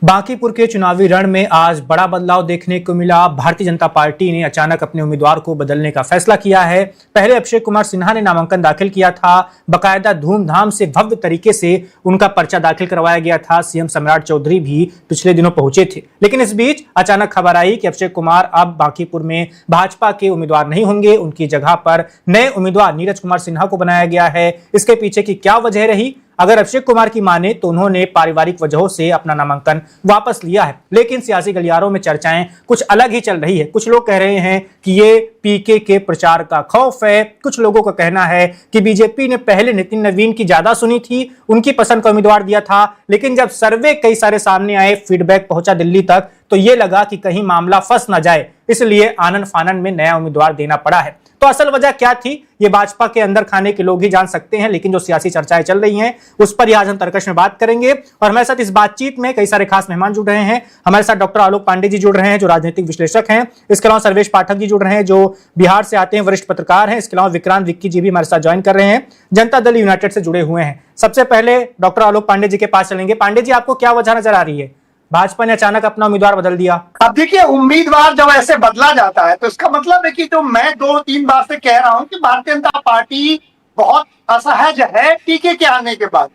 बांकीपुर के चुनावी रण में आज बड़ा बदलाव देखने को मिला। भारतीय जनता पार्टी ने अचानक अपने उम्मीदवार को बदलने का फैसला किया है। पहले अभिषेक कुमार सिन्हा ने नामांकन दाखिल किया था। बकायदा धूमधाम से भव्य तरीके से उनका पर्चा दाखिल करवाया गया था। सीएम सम्राट चौधरी भी पिछले दिनों पहुंचे थे, लेकिन इस बीच अचानक खबर आई कि अभिषेक कुमार अब बांकीपुर में भाजपा के उम्मीदवार नहीं होंगे। उनकी जगह पर नए उम्मीदवार नीरज कुमार सिन्हा को बनाया गया है। इसके पीछे की क्या वजह रही? अगर अभिषेक कुमार की माने तो उन्होंने पारिवारिक वजहों से अपना नामांकन वापस लिया है, लेकिन सियासी गलियारों में चर्चाएं कुछ अलग ही चल रही है। कुछ लोग कह रहे हैं कि ये पीके के प्रचार का खौफ है। कुछ लोगों का कहना है कि बीजेपी ने पहले नितिन नवीन की ज्यादा सुनी थी, उनकी पसंद का उम्मीदवार दिया था, लेकिन जब सर्वे कई सारे सामने आए, फीडबैक पहुंचा दिल्ली तक, तो ये लगा कि कहीं मामला फंस ना जाए, इसलिए आनन फानन में नया उम्मीदवार देना पड़ा है। तो असल वजह क्या थी, ये भाजपा के अंदर खाने के लोग ही जान सकते हैं, लेकिन जो सियासी चर्चाएं चल रही हैं उस पर ही आज हम तर्कश में बात करेंगे। और हमारे साथ इस बातचीत में कई सारे खास मेहमान जुड़ रहे हैं। हमारे साथ डॉक्टर आलोक पांडे जी जुड़ रहे हैं, जो राजनीतिक विश्लेषक हैं। इसके अलावा सर्वेश पाठक जी जुड़ रहे हैं, जो बिहार से आते हैं, वरिष्ठ पत्रकार हैं। इसके अलावा विक्रांत विक्की जी भी हमारे साथ ज्वाइन कर रहे हैं, जनता दल यूनाइटेड से जुड़े हुए हैं। सबसे पहले डॉक्टर आलोक पांडे जी के पास चलेंगे। पांडे जी, आपको क्या वजह नजर आ रही है, भाजपा ने अचानक अपना उम्मीदवार बदल दिया? अब देखिए, उम्मीदवार जब ऐसे बदला जाता है तो इसका मतलब है कि जो मैं 2-3 बार से कह रहा हूं कि भारतीय जनता पार्टी बहुत असहज है टीके के आने के बाद।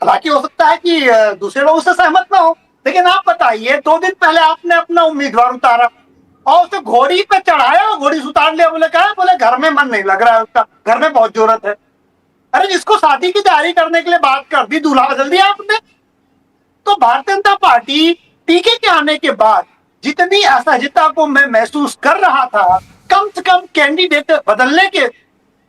हालांकि हो सकता है कि दूसरे लोग उससे सहमत ना हो, लेकिन आप बताइए, 2 दिन पहले आपने अपना उम्मीदवार उतारा और उसे घोड़ी पे चढ़ाया और घोड़ी से उतार लिया। बोले क्या? बोले घर में मन नहीं लग रहा है उसका, घर में बहुत जरूरत है। अरे जिसको शादी की तैयारी करने के लिए बात कर दी, दूल्हा बदल दिया आपने। तो भारतीय जनता पार्टी टीके के आने के बाद जितनी असहजता को मैं महसूस कर रहा था, कम से कम कैंडिडेट बदलने के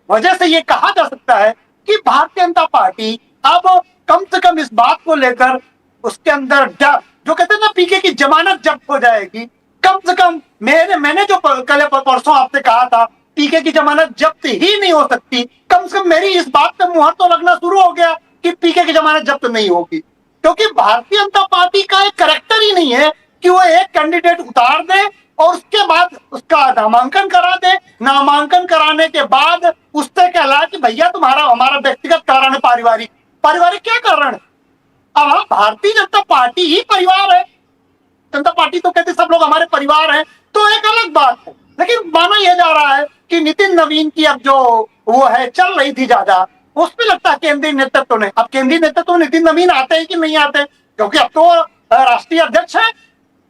वजह से ये कहा जा सकता है कि भारतीय जनता पार्टी अब कम से कम इस बात को लेकर उसके अंदर डर, जो कहते हैं ना पीके की जमानत जब्त हो जाएगी, कम से कम मैंने जो कल परसों आपसे कहा था पीके की जमानत जब्त ही नहीं हो सकती, कम से कम मेरी इस बात पे मुहर तो लगना शुरू हो गया कि पीके की जमानत जब्त नहीं होगी। क्योंकि भारतीय जनता पार्टी का एक करैक्टर ही नहीं है कि वो एक कैंडिडेट उतार दे और उसके बाद उसका नामांकन करा दे। नामांकन कराने के बाद उससे कहला कि भैया तुम्हारा हमारा व्यक्तिगत कारण है, पारिवारिक क्या कारण है? अब भारतीय जनता पार्टी ही परिवार है। जनता पार्टी तो कहते सब लोग हमारे परिवार हैं, तो एक अलग बात है। लेकिन माना यह जा रहा है कि नितिन नवीन की अब जो वो है चल रही थी ज्यादा, उस पर लगता है केंद्रीय नेतृत्व ने, अब केंद्रीय नेतृत्व नितिन नवीन आते हैं कि नहीं आते, क्योंकि अब तो राष्ट्रीय अध्यक्ष है।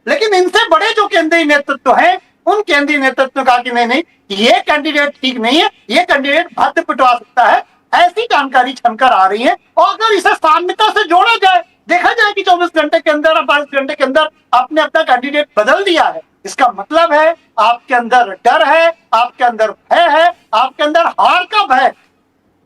लेकिन इनसे बड़े जो केंद्रीय नेतृत्व है, उन केंद्रीय नेतृत्व ने कहा कि नहीं, ये कैंडिडेट ठीक नहीं है, ये कैंडिडेट भद्द पिटवा सकता है, ऐसी जानकारी छनकर आ रही है। और अगर इसे साम्यता से जोड़ा जाए, देखा जाए कि 24 घंटे के अंदर और 22 घंटे के अंदर आपने अपना कैंडिडेट बदल दिया है, इसका मतलब है आपके अंदर डर है, आपके अंदर भय है, आपके अंदर हार का भय,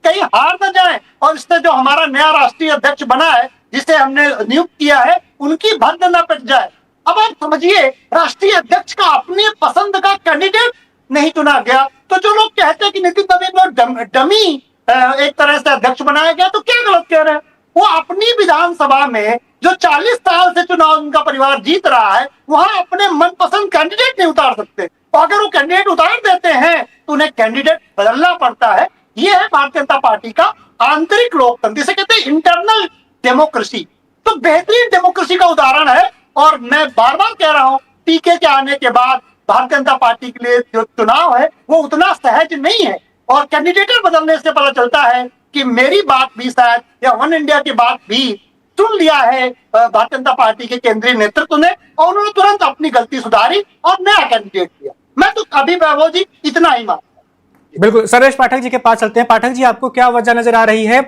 कहीं हार न जाए और इससे जो हमारा नया राष्ट्रीय अध्यक्ष बना है, जिसे हमने नियुक्त किया है, उनकी भद्द न पिट जाए। अब आप समझिए, राष्ट्रीय अध्यक्ष का अपनी पसंद का कैंडिडेट नहीं चुना गया, तो जो लोग कहते हैं कि नितिन नवीन को डमी एक तरह से अध्यक्ष बनाया गया, तो क्या गलत कह रहे हैं? वो अपनी विधानसभा में जो 40 साल से चुनाव उनका परिवार जीत रहा है, वहां अपने मनपसंद कैंडिडेट नहीं उतार सकते। और अगर वो कैंडिडेट उतार देते हैं तो उन्हें कैंडिडेट बदलना पड़ता है। यह है भारतीय जनता पार्टी का आंतरिक लोकतंत्र, जिसे कहते हैं इंटरनल डेमोक्रेसी। तो बेहतरीन डेमोक्रेसी का उदाहरण है। और मैं बार बार कह रहा हूं, टीके के आने के बाद भारतीय जनता पार्टी के लिए जो चुनाव है वो उतना सहज नहीं है। और कैंडिडेट बदलने से पता चलता है कि मेरी बात भी शायद, या वन इंडिया की बात भी सुन लिया है भारतीय जनता पार्टी के केंद्रीय नेतृत्व ने, और उन्होंने तुरंत अपनी गलती सुधारी और नया कैंडिडेट दिया। मैं तो अभी वैभव जी इतना ही मानता। बिल्कुल, सर्वेश पाठक जी के पास चलते हैं। पाठक जी, आपको क्या वजह नजर आ रही है?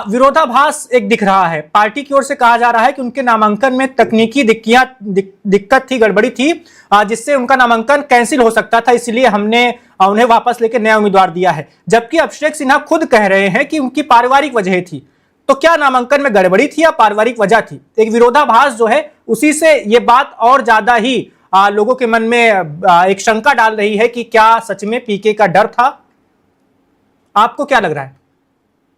विरोधाभास एक दिख रहा है। पार्टी की ओर से कहा जा रहा है कि उनके नामांकन में तकनीकी दिक्कत थी, गड़बड़ी थी, जिससे उनका नामांकन कैंसिल हो सकता था, इसलिए हमने उन्हें वापस लेकर नया उम्मीदवार दिया है। जबकि अभिषेक सिन्हा खुद कह रहे हैं कि उनकी पारिवारिक वजह थी। तो क्या नामांकन में गड़बड़ी थी या पारिवारिक वजह थी? एक विरोधाभास जो है, उसी से ये बात और ज्यादा ही लोगों के मन में एक शंका डाल रही है कि क्या सच में पीके का डर था? आपको क्या लग रहा है?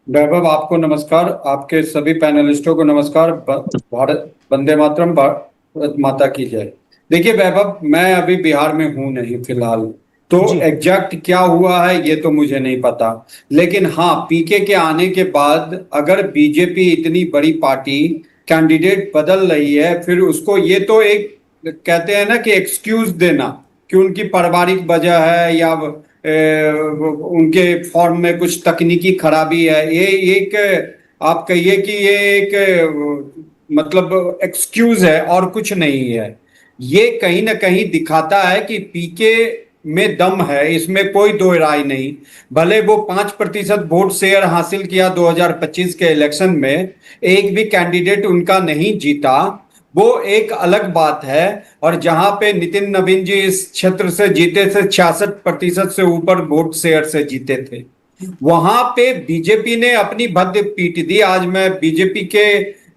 वैभव, आपको नमस्कार, आपके सभी पैनलिस्टों को नमस्कार। भारत वंदे मातरम, भारत माता की जय। देखिए वैभव, मैं अभी बिहार में हूं नहीं फिलहाल, तो एग्जैक्ट क्या हुआ है ये तो मुझे नहीं पता। लेकिन हाँ, पीके के आने के बाद अगर बीजेपी इतनी बड़ी पार्टी कैंडिडेट बदल रही है, फिर उसको ये तो एक कहते हैं ना कि एक्सक्यूज देना कि उनकी पारिवारिक वजह है या उनके फॉर्म में कुछ तकनीकी खराबी है, ये एक आप कहिए कि ये एक मतलब एक्सक्यूज है और कुछ नहीं है। ये कहीं ना कहीं दिखाता है कि पीके में दम है, इसमें कोई दो राय नहीं। भले वो 5% वोट शेयर हासिल किया 2025 के इलेक्शन में, एक भी कैंडिडेट उनका नहीं जीता, वो एक अलग बात है। और जहां पे नितिन नवीन जी इस क्षेत्र से जीते थे, 66% से ऊपर वोट शेयर से जीते थे, वहां पे बीजेपी ने अपनी भद्द पीट दी। आज मैं बीजेपी के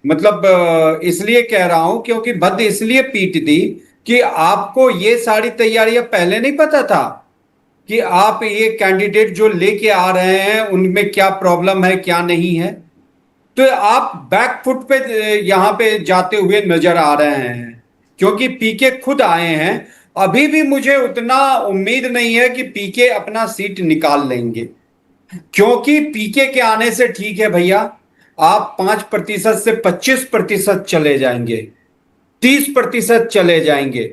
मतलब इसलिए कह रहा हूं क्योंकि भद्द इसलिए पीट दी कि आपको ये सारी तैयारियां पहले नहीं पता था कि आप ये कैंडिडेट जो लेके आ रहे हैं उनमें क्या प्रॉब्लम है क्या नहीं है। तो आप बैक फुट पे यहां पे जाते हुए नजर आ रहे हैं क्योंकि पीके खुद आए हैं। अभी भी मुझे उतना उम्मीद नहीं है कि पीके अपना सीट निकाल लेंगे, क्योंकि पीके के आने से ठीक है भैया, आप 5% से 25% चले जाएंगे, 30% चले जाएंगे,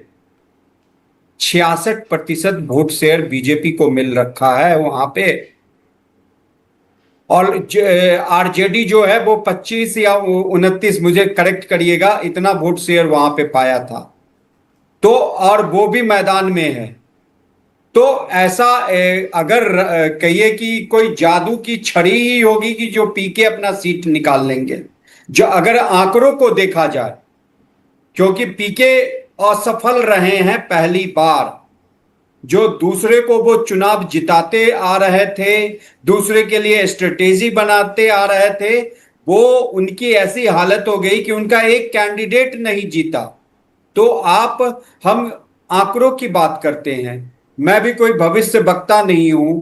66% वोट शेयर बीजेपी को मिल रखा है वहां पे। और आरजेडी जो है वो 25 या 29, मुझे करेक्ट करिएगा, इतना वोट शेयर वहां पे पाया था। तो और वो भी मैदान में है। तो ऐसा अगर कहिए कि कोई जादू की छड़ी ही होगी कि जो पीके अपना सीट निकाल लेंगे, जो अगर आंकड़ों को देखा जाए, क्योंकि पीके असफल रहे हैं पहली बार। जो दूसरे को वो चुनाव जिताते आ रहे थे, दूसरे के लिए स्ट्रेटेजी बनाते आ रहे थे, वो उनकी ऐसी हालत हो गई कि उनका एक कैंडिडेट नहीं जीता। तो हम आंकड़ों की बात करते हैं, मैं भी कोई भविष्य वक्ता नहीं हूं।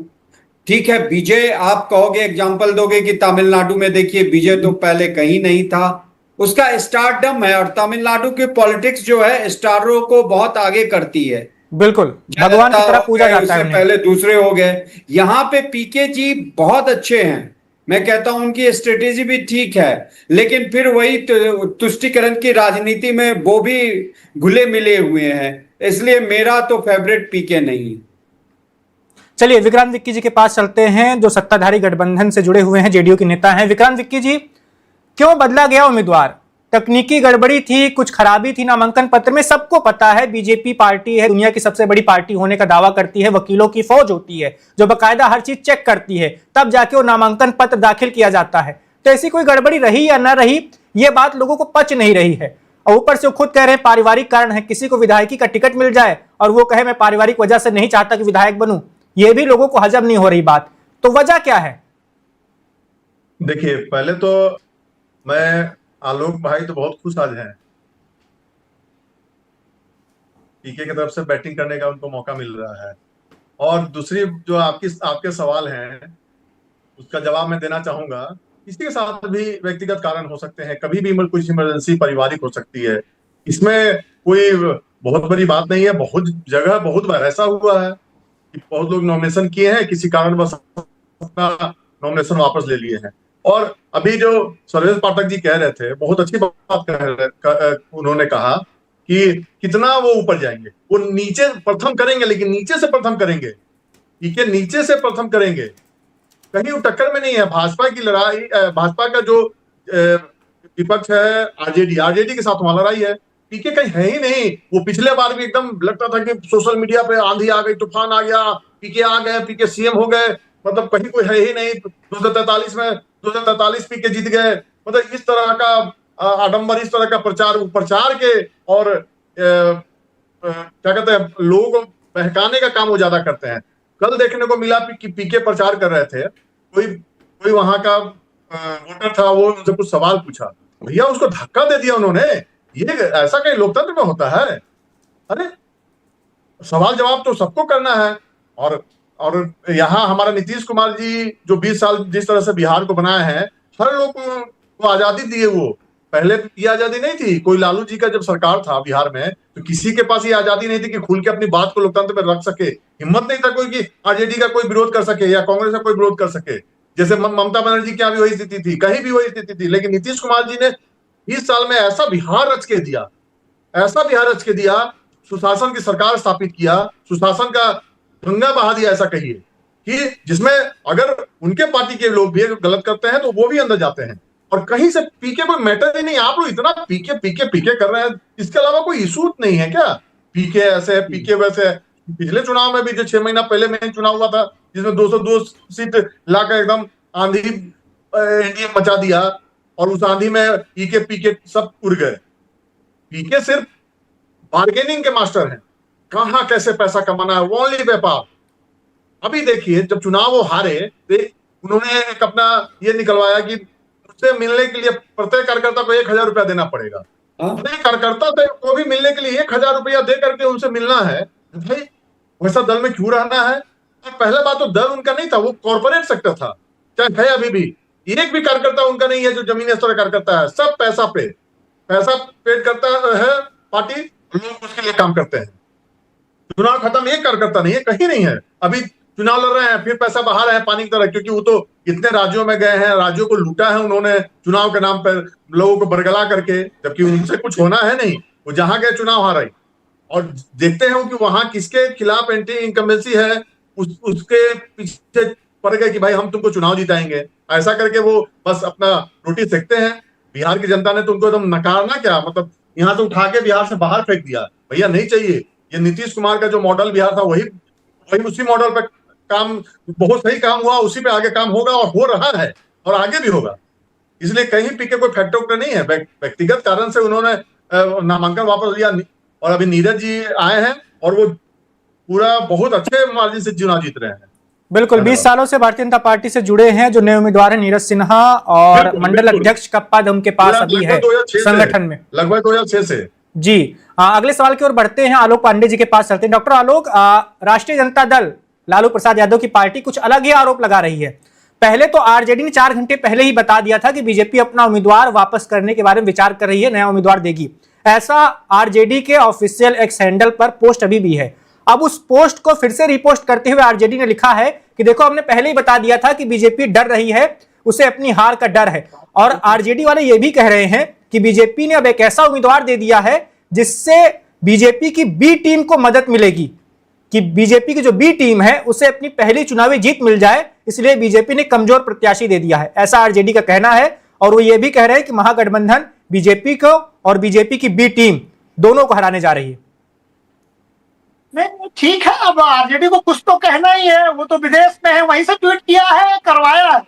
ठीक है, विजय आप कहोगे, एग्जाम्पल दोगे कि तमिलनाडु में देखिए विजय तो पहले कहीं नहीं था, उसका स्टारडम है। और तमिलनाडु की पॉलिटिक्स जो है स्टारों को बहुत आगे करती है, बिल्कुल भगवान की तरह पूजा जाता है उससे उन्हें। पहले दूसरे हो गए। यहाँ पे पीके जी बहुत अच्छे हैं, मैं कहता हूं उनकी स्ट्रेटेजी भी ठीक है, लेकिन फिर वही तुष्टीकरण की राजनीति में वो भी घुले मिले हुए हैं, इसलिए मेरा तो फेवरेट पीके नहीं। चलिए विक्रांत विक्की जी के पास चलते हैं, जो सत्ताधारी गठबंधन से जुड़े हुए हैं, जेडीयू के नेता हैं। विक्रांत विक्की जी, क्यों बदला गया उम्मीदवार? तकनीकी गड़बड़ी थी, कुछ खराबी थी नामांकन पत्र में, सबको पता है। बीजेपी पार्टी है, दुनिया की सबसे बड़ी पार्टी होने का दावा करती है, वकीलों की फौज होती है जो बकायदा हर चीज चेक करती है, तब जाके वो नामांकन पत्र दाखिल किया जाता है। तो ऐसी कोई गड़बड़ी रही या ना रही, ये बात लोगों को पच नहीं रही है। और ऊपर से वो खुद कह रहे हैं पारिवारिक कारण है, किसी को विधायकी का टिकट मिल जाए और वो कहे मैं पारिवारिक वजह से नहीं चाहता कि विधायक बनूं, ये भी लोगों को हजम नहीं हो रही बात। तो वजह क्या है? देखिए, पहले तो मैं आलोक भाई तो बहुत खुश आज हैं, पीके की तरफ से बैटिंग करने का उनको मौका मिल रहा है। और दूसरी जो आपके सवाल हैं उसका जवाब मैं देना चाहूंगा। किसी के साथ भी व्यक्तिगत कारण हो सकते हैं, कभी भी कुछ इमरजेंसी पारिवारिक हो सकती है, इसमें कोई बहुत बड़ी बात नहीं है। बहुत जगह बहुत बार ऐसा हुआ है कि बहुत लोग नॉमिनेशन किए हैं, किसी कारणवश अपना नॉमिनेशन वापस ले लिए हैं। और अभी जो सर्वेश पाठक जी कह रहे थे, बहुत अच्छी बात उन्होंने कहा कि कितना वो ऊपर जाएंगे, वो नीचे प्रथम करेंगे, लेकिन नीचे से प्रथम करेंगे, ठीक है, नीचे से प्रथम करेंगे, कहीं वो टक्कर में नहीं है। भाजपा की लड़ाई, भाजपा का जो विपक्ष है आरजेडी के साथ वहां लड़ाई है, पीके कहीं है ही नहीं। वो पिछले बार भी एकदम लगता था कि सोशल मीडिया पे आंधी आ गई, तूफान आ गया, पीके आ गए, पीके सीएम हो गए, मतलब कहीं कोई है ही नहीं। 243 पीके जीत गए, मतलब इस तरह का आडंबर, इस तरह का प्रचार के और क्या कहते हैं, लोगों को बहकाने का काम वो ज्यादा करते हैं। कल देखने को मिला कि पीके प्रचार कर रहे थे, कोई वहां का वोटर था, वो उनसे कुछ सवाल पूछा, भैया उसको धक्का दे दिया उन्होंने। ये ऐसा कहीं लोकतंत्र में होता है? अरे सवाल जवाब तो सबको करना है। और यहाँ हमारा नीतीश कुमार जी जो 20 साल जिस तरह से बिहार को बनाए हैं, हर लोग को आजादी दिए। वो पहले ये आजादी नहीं थी, कोई लालू जी का जब सरकार था बिहार में, तो किसी के पास ये आजादी नहीं थी कि खुल के अपनी बात को लोकतंत्र में रख सके। हिम्मत नहीं था कोई कि आरजेडी का कोई विरोध कर सके या कांग्रेस का कोई विरोध कर सके। जैसे ममता बनर्जी की यहाँ भी वही स्थिति थी, कहीं भी वही स्थिति थी, लेकिन नीतीश कुमार जी ने 20 साल में ऐसा बिहार रच के दिया, ऐसा बिहार रच के दिया, सुशासन की सरकार स्थापित किया, सुशासन का गंगा बहा दिया, ऐसा कहिए, कि जिसमें अगर उनके पार्टी के लोग भी गलत करते हैं तो वो भी अंदर जाते हैं, और कहीं से पीके कोई मैटर ही नहीं। आप लोग इतना पीके पीके पीके कर रहे हैं, इसके अलावा कोई इशू नहीं है क्या? पीके ऐसे है, पीके वैसे है। पिछले चुनाव में भी जो 6 महीना पहले में चुनाव हुआ था, जिसमें 202 सीट लाकर एकदम आंधी एनडीए मचा दिया, और उस आंधी में पीके पीके सब उड़ गए। पीके सिर्फ बार्गेनिंग के मास्टर हैं, कहां कैसे पैसा कमाना है, वो ओनली व्यापार। अभी देखिए, जब चुनाव वो हारे, उन्होंने एक अपना ये निकलवाया कि मुझसे मिलने के लिए प्रत्येक कार्यकर्ता को 1000 रुपया देना पड़ेगा। प्रत्येक कार्यकर्ता को भी मिलने के लिए 1000 रुपया दे करके उनसे मिलना है। भाई वैसा दल में क्यों रहना है? और पहला बात तो दल उनका नहीं था, वो कॉर्पोरेट सेक्टर था, चाहे है अभी भी। एक भी कार्यकर्ता उनका नहीं है जो जमीनी स्तर कार्यकर्ता है, सब पैसा पेड करता है पार्टी, लोग उसके लिए काम करते हैं। चुनाव खत्म, एक कार्यकर्ता नहीं है, कहीं नहीं है। अभी चुनाव लड़ रहे हैं, फिर पैसा बहा रहे हैं पानी की तरह, क्योंकि वो तो इतने राज्यों में गए हैं, राज्यों को लूटा है उन्होंने चुनाव के नाम पर, लोगों को बरगला करके, जबकि उनसे कुछ होना है नहीं। वो जहां गए चुनाव हारे, और देखते हैं कि वहां किसके खिलाफ एंटी इनकम्बेंसी है, उसके पीछे पड़ गए कि भाई हम तुमको चुनाव जिताएंगे, ऐसा करके वो बस अपना रोटी सेकते हैं। बिहार की जनता ने तो उनको एकदम नकारना क्या, मतलब यहाँ से उठा के बिहार से बाहर फेंक दिया। भैया नहीं चाहिए। ये नीतीश कुमार का जो मॉडल बिहार था, वही उसी मॉडल पे काम, बहुत सही काम हुआ, उसी पे आगे काम होगा, और हो रहा है, और आगे भी होगा। इसलिए कहीं पीके कोई फैक्टर नहीं है, व्यक्तिगत कारण से उन्होंने नामांकन वापस लिया, और अभी नीरज जी आए हैं, और वो पूरा बहुत अच्छे मार्जिन से चुनाव जीत रहे हैं। बिल्कुल, 20 सालों से भारतीय जनता पार्टी से जुड़े हैं जो नए उम्मीदवार हैं नीरज सिन्हा, और मंडल अध्यक्ष का पद उनके पास अभी है संगठन में, लगभग 2006 से। जी अगले सवाल की ओर बढ़ते हैं, आलोक पांडे जी के पास चलते हैं। डॉक्टर आलोक, राष्ट्रीय जनता दल लालू प्रसाद यादव की पार्टी कुछ अलग ही आरोप लगा रही है। पहले तो आरजेडी ने 4 घंटे पहले ही बता दिया था कि बीजेपी अपना उम्मीदवार वापस करने के बारे में विचार कर रही है, नया उम्मीदवार देगी, ऐसा आरजेडी के ऑफिशियल एक्स हैंडल पर पोस्ट अभी भी है। अब उस पोस्ट को फिर से रिपोस्ट करते हुए आरजेडी ने लिखा है कि देखो, हमने पहले ही बता दिया था कि बीजेपी डर रही है, उसे अपनी हार का डर है। और आरजेडी वाले ये भी कह रहे हैं कि बीजेपी ने अब एक ऐसा उम्मीदवार दे दिया है जिससे बीजेपी की बी टीम को मदद मिलेगी, कि बीजेपी की जो बी टीम है उसे अपनी पहली चुनावी जीत मिल जाए, इसलिए बीजेपी ने कमजोर प्रत्याशी दे दिया है, ऐसा आरजेडी का कहना है। और वो ये भी कह रहे हैं कि महागठबंधन बीजेपी को और बीजेपी की बी टीम दोनों को हराने जा रही है। नहीं, ठीक है, अब आरजेडी को कुछ तो कहना ही है, वो तो विदेश में है, वहीं से ट्वीट किया है, करवाया है।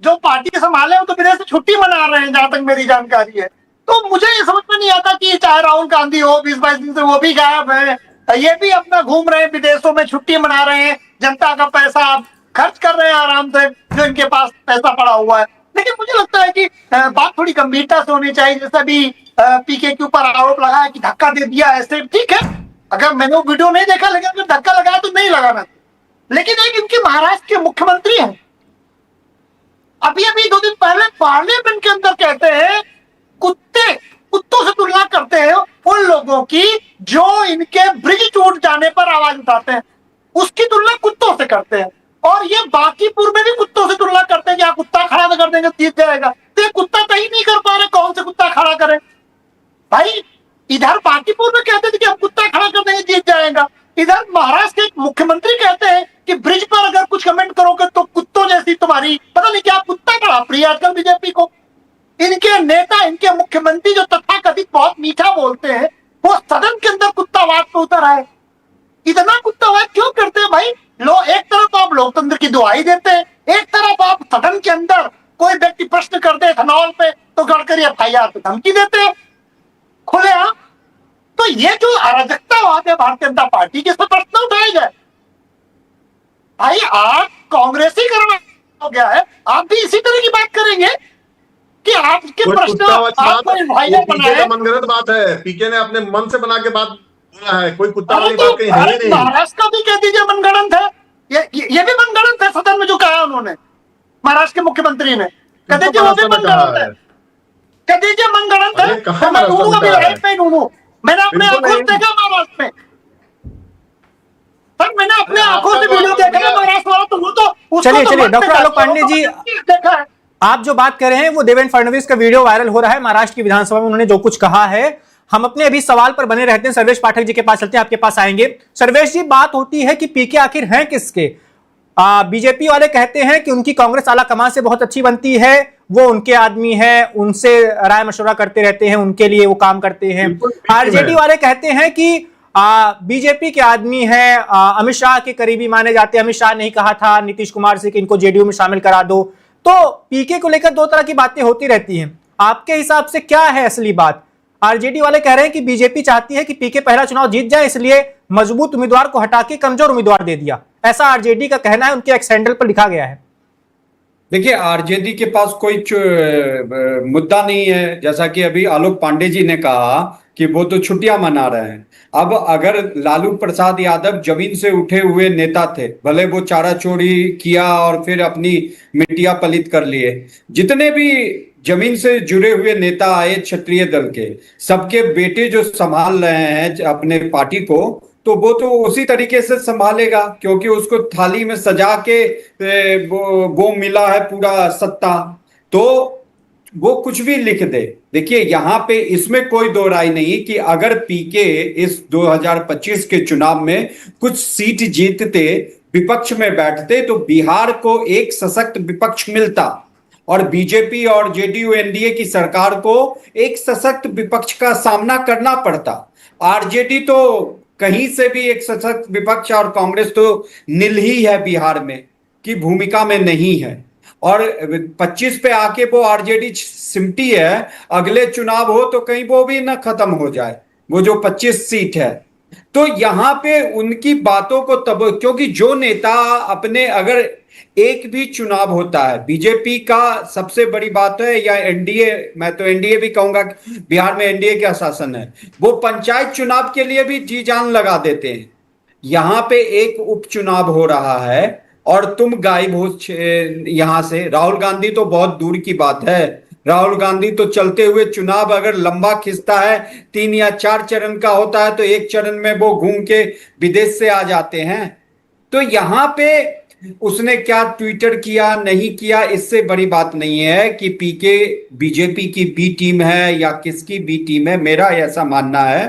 जो पार्टी संभाले वो तो विदेश से छुट्टी मना रहे हैं, जहां तक मेरी जानकारी है। तो मुझे ये समझ में नहीं आता कि चाहे राहुल गांधी हो, 20-22 दिन से वो भी गायब है, ये भी अपना घूम रहे हैं, विदेशों में छुट्टी मना रहे हैं, जनता का पैसा खर्च कर रहे हैं आराम से, जो इनके पास पैसा पड़ा हुआ है। लेकिन मुझे लगता है कि बात थोड़ी गंभीरता से होनी चाहिए। जैसे भी पीके के ऊपर आरोप लगा कि धक्का दे दिया, ऐसे ठीक है, अगर मैंने वो वीडियो नहीं देखा, लेकिन अगर धक्का लगाया तो नहीं लगाना। लेकिन एक इनके महाराष्ट्र के मुख्यमंत्री हैं, अभी 2 दिन पहले पार्लियामेंट के अंदर कहते हैं कुत्तों से तुलना करते हैं उन लोगों की जो इनके ब्रिज टूट जाने पर आवाज उठाते हैं, उसकी तुलना कुत्तों से करते हैं। और ये बांकीपुर में भी कुत्तों से तुलना करते हैं कि आप कुत्ता खड़ा कर देंगे जीत जाएगा। तो ये कुत्ता तय नहीं कर पा रहे कौन से कुत्ता खड़ा करें। भाई इधर बांकीपुर में कहते थे कि हम कुत्ता खड़ा कर देंगे जीत जाएगा, इधर महाराष्ट्र के मुख्यमंत्री कहते हैं कि ब्रिज पर अगर कुछ कमेंट करोगे तो कुत्तों जैसी तुम्हारी, पता नहीं क्या कुत्ता बड़ा प्रिय आजकल बीजेपी को। इनके नेता, इनके मुख्यमंत्री जो तथाकथित बहुत मीठा बोलते हैं, वो सदन के अंदर कुत्तावाद पे उतर आए। इतना कुत्तावाद क्यों करते हैं भाई? एक तरफ आप लोकतंत्र की दुहाई देते हैं, एक तरफ आप सदन के अंदर कोई व्यक्ति प्रश्न करते हैं एथेनॉल पे तो गडकरी FIR पे धमकी देते हैं खुलेआम। तो ये जो अराजकतावाद है भारतीय जनता पार्टी के, इस पर प्रश्न उठाए जाए। भाई आप कांग्रेसीकरण हो गया है, आप भी इसी तरह की बात करेंगे कि आपके प्रश्न मनगढ़ंत बात है। पीके ने अपने मन से बना के बात बोला है, कोई कुत्ता वाली बात कहीं है नहीं। महाराष्ट्र का भी कह दीजिए मनगढ़ंत है, ये भी मनगढ़ंत है सदन में जो कहा उन्होंने, महाराष्ट्र के मुख्यमंत्री ने कह दीजिए वो भी मनगढ़ंत है, कह दीजिए मनगढ़ंत है। मैं ढूंढूं अभी लाइफ में ढूंढूं, मैंने अपने आंखों से देखा महाराष्ट्र में, सर मैंने अपने आंखों से वीडियो देखा है महाराष्ट्र वाला। तो वो तो चलिए डॉक्टर आलोक पांडे जी, देखा है। आप जो बात कर रहे हैं वो देवेंद्र फडणवीस का वीडियो वायरल हो रहा है महाराष्ट्र की विधानसभा में, उन्होंने जो कुछ कहा है। हम अपने अभी सवाल पर बने रहते हैं, सर्वेश पाठक जी के पास चलते हैं, आपके पास आएंगे। सर्वेश जी, बात होती है कि पीके आखिर हैं किसके? बीजेपी वाले कहते हैं कि उनकी कांग्रेस आला कमान से बहुत अच्छी बनती है, वो उनके आदमी है, उनसे राय मशवरा करते रहते हैं, उनके लिए वो काम करते हैं। आरजेडी वाले कहते हैं कि बीजेपी के आदमी हैं, अमित शाह के करीबी माने जाते हैं। अमित शाह ने ही कहा था नीतीश कुमार से कि इनको जेडीयू में शामिल करा दो। तो पीके को लेकर दो तरह की बातें होती रहती हैं, आपके हिसाब से क्या है असली बात? आरजेडी वाले कह रहे हैं कि बीजेपी चाहती है कि पीके पहला चुनाव जीत जाए, इसलिए मजबूत उम्मीदवार को हटा के कमजोर उम्मीदवार दे दिया, ऐसा आरजेडी का कहना है, उनके एक्स हैंडल पर लिखा गया है। देखिए, आरजेडी के पास कोई मुद्दा नहीं है। जैसा कि अभी आलोक पांडे जी ने कहा कि वो तो छुट्टियां मना रहे हैं। अब अगर लालू प्रसाद यादव जमीन से उठे हुए नेता थे, भले वो चारा चोरी किया और फिर अपनी मिट्टियां पलित कर लिए, जितने भी जमीन से जुड़े हुए नेता आए क्षत्रिय दल के, सबके बेटे जो संभाल रहे हैं अपने पार्टी को, तो वो तो उसी तरीके से संभालेगा, क्योंकि उसको थाली में सजा के वो मिला है पूरा सत्ता, तो वो कुछ भी लिख दे। देखिए, यहाँ पे इसमें कोई दो राय नहीं कि अगर पीके इस 2025 के चुनाव में कुछ सीट जीतते, विपक्ष में बैठते, तो बिहार को एक सशक्त विपक्ष मिलता और बीजेपी और जेडीयू एनडीए की सरकार को एक सशक्त विपक्ष का सामना करना पड़ता। आरजेडी तो कहीं से भी एक सशक्त विपक्ष, और कांग्रेस तो नील ही है बिहार में की भूमिका में नहीं है। और 25 पे आके वो आरजेडी सिमटी है, अगले चुनाव हो तो कहीं वो भी ना खत्म हो जाए, वो जो 25 सीट है। तो यहाँ पे उनकी बातों को तब, क्योंकि जो नेता अपने, अगर एक भी चुनाव होता है, बीजेपी का सबसे बड़ी बात है, या एनडीए, मैं तो एनडीए भी कहूंगा, बिहार में एनडीए का शासन है, वो पंचायत चुनाव के लिए भी जी जान लगा देते हैं। यहाँ पे एक उपचुनाव हो रहा है और तुम गायब हो यहां से। राहुल गांधी तो बहुत दूर की बात है, राहुल गांधी तो चलते हुए चुनाव अगर लंबा खिंचता है, 3 या 4 चरण का होता है, तो एक चरण में वो घूम के विदेश से आ जाते हैं। तो यहां पे उसने क्या ट्विटर किया नहीं किया, इससे बड़ी बात नहीं है कि पीके बीजेपी की बी टीम है या किसकी बी टीम है। मेरा ऐसा मानना है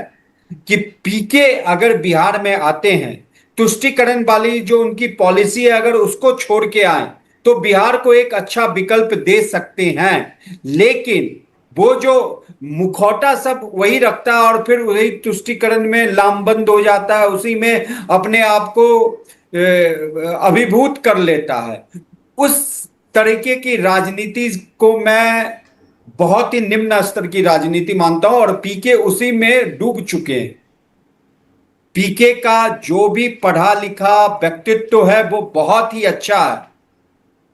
कि पीके अगर बिहार में आते हैं, तुष्टिकरण वाली जो उनकी पॉलिसी है, अगर उसको छोड़ के आए तो बिहार को एक अच्छा विकल्प दे सकते हैं। लेकिन वो जो मुखौटा सब वही रखता है और फिर वही तुष्टिकरण में लामबंद हो जाता है, उसी में अपने आप को अभिभूत कर लेता है, उस तरीके की राजनीति को मैं बहुत ही निम्न स्तर की राजनीति मानता हूं, और पीके उसी में डूब चुके हैं। पीके का जो भी पढ़ा लिखा व्यक्तित्व है वो बहुत ही अच्छा है,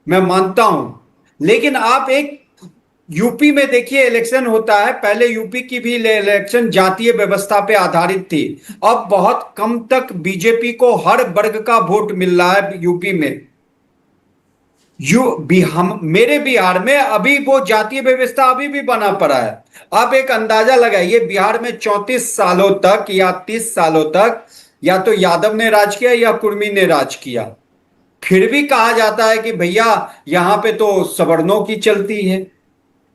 मैं मानता हूं। लेकिन आप एक यूपी में देखिए, इलेक्शन होता है, पहले यूपी की भी इलेक्शन जातीय व्यवस्था पे आधारित थी, अब बहुत कम तक बीजेपी को हर वर्ग का वोट मिल रहा है यूपी में। मेरे बिहार में अभी वो जातीय व्यवस्था अभी भी बना पड़ा है। आप एक अंदाजा लगाइए, बिहार में 34 सालों तक या 30 सालों तक या तो यादव ने राज किया या कुर्मी ने राज किया, फिर भी कहा जाता है कि भैया यहां पे तो सवर्णों की चलती है।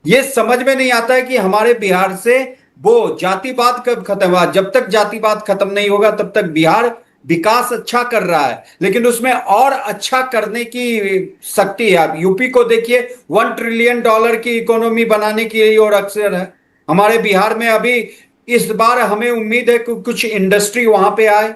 ये समझ में नहीं आता है कि हमारे बिहार से वो जातिवाद कब खत्म हुआ। जब तक जातिवाद खत्म नहीं होगा तब तक बिहार विकास अच्छा कर रहा है, लेकिन उसमें और अच्छा करने की शक्ति है। आप यूपी को देखिए, $1 ट्रिलियन की इकोनॉमी बनाने की ओर अक्सर है। हमारे बिहार में अभी इस बार हमें उम्मीद है कि कुछ इंडस्ट्री वहां पे आए।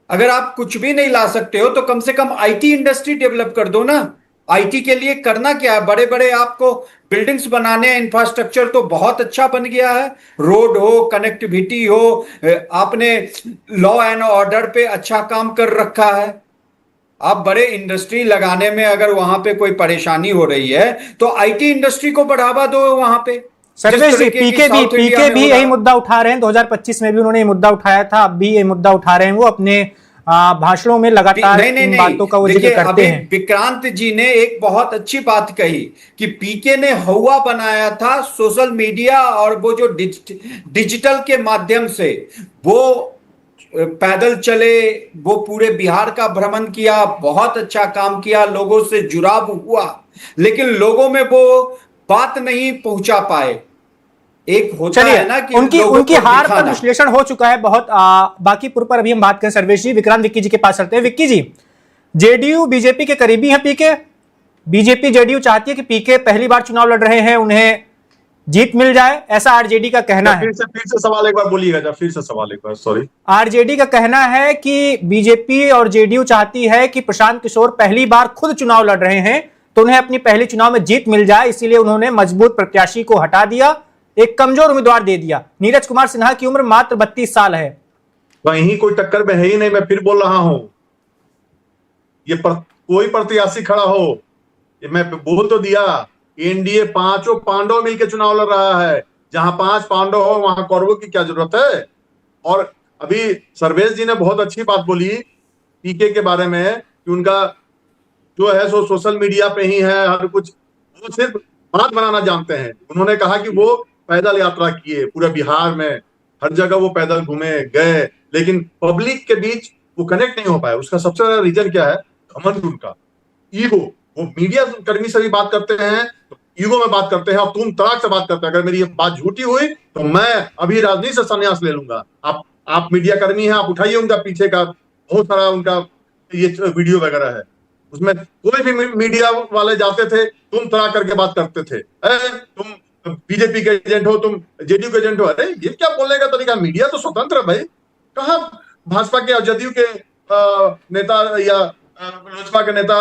अगर आप कुछ भी नहीं ला सकते हो तो कम से कम आईटी इंडस्ट्री डेवलप कर दो ना। आईटी के लिए करना क्या है, बड़े बड़े आपको बिल्डिंग्स बनाने हैं, इंफ्रास्ट्रक्चर तो बहुत अच्छा बन गया है, रोड हो, कनेक्टिविटी हो, आपने लॉ एंड ऑर्डर पे अच्छा काम कर रखा है। आप बड़े इंडस्ट्री लगाने में अगर वहां पे कोई परेशानी हो रही है तो आईटी इंडस्ट्री को बढ़ावा दो वहां पे। सर्वेश जी, पीके भी यही मुद्दा उठा रहे हैं, 2025 में भी उन्होंने ये मुद्दा उठाया था, अब भी ये मुद्दा उठा रहे हैं वो अपने भाषणों में लगातार इन बातों का वो जिक्र करते हैं। विक्रांत जी ने एक बहुत अच्छी बात कही कि पीके ने हवा बनाया था सोशल मीडिया और वो जो डिजिटल के माध्यम से वो पैदल चले, वो पूरे बिहार का भ्रमण किया, बहुत अच्छा काम किया, लोगों से जुड़ाव हुआ, लेकिन लोगों में वो बात नहीं पहुंचा पाए। एक होता चलिए, है ना कि उनकी लोगों उनकी को हार पर दिखाना। विश्लेषण हो चुका है बहुत। बाकीपुर पर अभी हम बात करें सर्वेश जी, विक्रांत विक्की जी के पास चलते हैं। विक्की जी, जेडीयू बीजेपी के करीबी है पीके, बीजेपी जेडीयू चाहती है कि पीके पहली बार चुनाव लड़ रहे हैं, उन्हें जीत मिल जाए, ऐसा आरजेडी का कहना है। फिर से सवाल एक बार बोलिएगा, जब फिर से सवाल एक बार, सॉरी। आरजेडी का कहना है कि बीजेपी और जेडीयू चाहती है कि प्रशांत किशोर पहली बार खुद चुनाव लड़ रहे हैं तो उन्हें अपनी पहली चुनाव में जीत मिल जाए, इसीलिए उन्होंने मजबूत प्रत्याशी को हटा दिया, एक कमजोर उम्मीदवार दे दिया। नीरज कुमार सिन्हा की उम्र मात्र 32 साल है। वहीं कोई टक्कर में है ही नहीं। मैं फिर बोल रहा हूं, कोई प्रत्याशी खड़ा हो, ये मैं बोल तो दिया, एनडीए पांचों पांडव मिलकर चुनाव लड़ रहा है। जहां 5 पांडव हो वहां कौरवों की क्या जरूरत है। और अभी सर्वेश जी ने बहुत अच्छी बात बोली पीके के बारे में कि उनका जो है सो सोशल मीडिया पे ही है हर कुछ, वो सिर्फ बात बनाना जानते हैं। उन्होंने कहा कि वो पैदल यात्रा किए पूरे बिहार में, हर जगह वो पैदल घूमे गए, लेकिन पब्लिक के बीच वो कनेक्ट नहीं हो पाए। उसका सबसे बड़ा रीजन क्या है? घमंड, उनका ईगो। वो मीडिया कर्मी से भी बात करते हैं तो ईगो में बात करते हैं और तुम तड़ाक से बात करते हैं। अगर मेरी ये बात झूठी हुई तो मैं अभी राजनीति से संन्यास ले लूंगा। आप मीडिया कर्मी हैं, आप उठाइए उनका पीछे का बहुत सारा उनका ये वीडियो वगैरह है, उसमें कोई भी मीडिया वाले जाते थे, तुम तड़ा करके बात करते थे, तुम बीजेपी के एजेंट हो, तुम जेडीयू के एजेंट हो। अरे ये क्या बोलने का तरीका? मीडिया तो स्वतंत्र है भाई। कहाँ भाजपा के और जदयू के नेता या लोजपा के नेता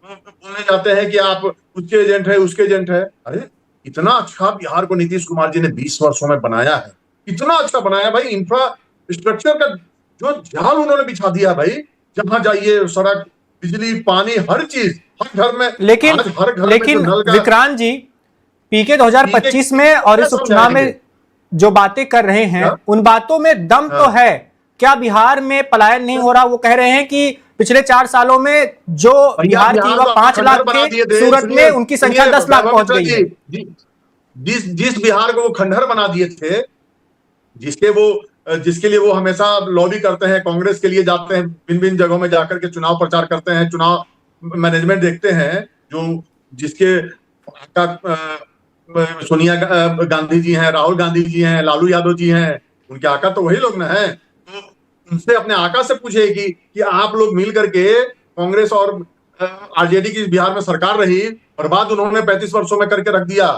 बोलने जाते हैं कि आप उसके एजेंट है, उसके एजेंट है। अरे इतना अच्छा बिहार को नीतीश कुमार जी ने 20 वर्षों में बनाया है, इतना अच्छा बनाया भाई। इंफ्रास्ट्रक्चर का जो जाल उन्होंने बिछा दिया भाई, जहां जाइए सड़क, बिजली, पानी, हर चीज, हर घर में। लेकिन हर घर लेकिन में नल का, विक्रांत जी, पीके 2025 में और इस उपचुनाव में जो बातें कर रहे हैं उन बातों में दम तो है क्या? बिहार में पलायन नहीं हो रहा? वो कह रहे हैं कि पिछले 4 सालों में जो बिहार की युवा 5 लाख थे, सूरत में उनकी संख्या 10 लाख पहुंच गई है। जिस बिहार को वो खंडहर बना दिए थे, जिसके लिए वो हमेशा लॉबी करते हैं, कांग्रेस के लिए जाते हैं, भिन्न भिन्न जगहों में जाकर के चुनाव प्रचार करते हैं, चुनाव मैनेजमेंट देखते हैं, जो जिसके सोनिया गांधी जी हैं, राहुल गांधी जी हैं, लालू यादव जी हैं, उनके आका तो वही लोग ना हैं। तो उनसे अपने आका से पूछे कि आप लोग मिल करके, कांग्रेस और आरजेडी की बिहार में सरकार रही, बर्बाद उन्होंने 35 वर्षों में करके रख दिया।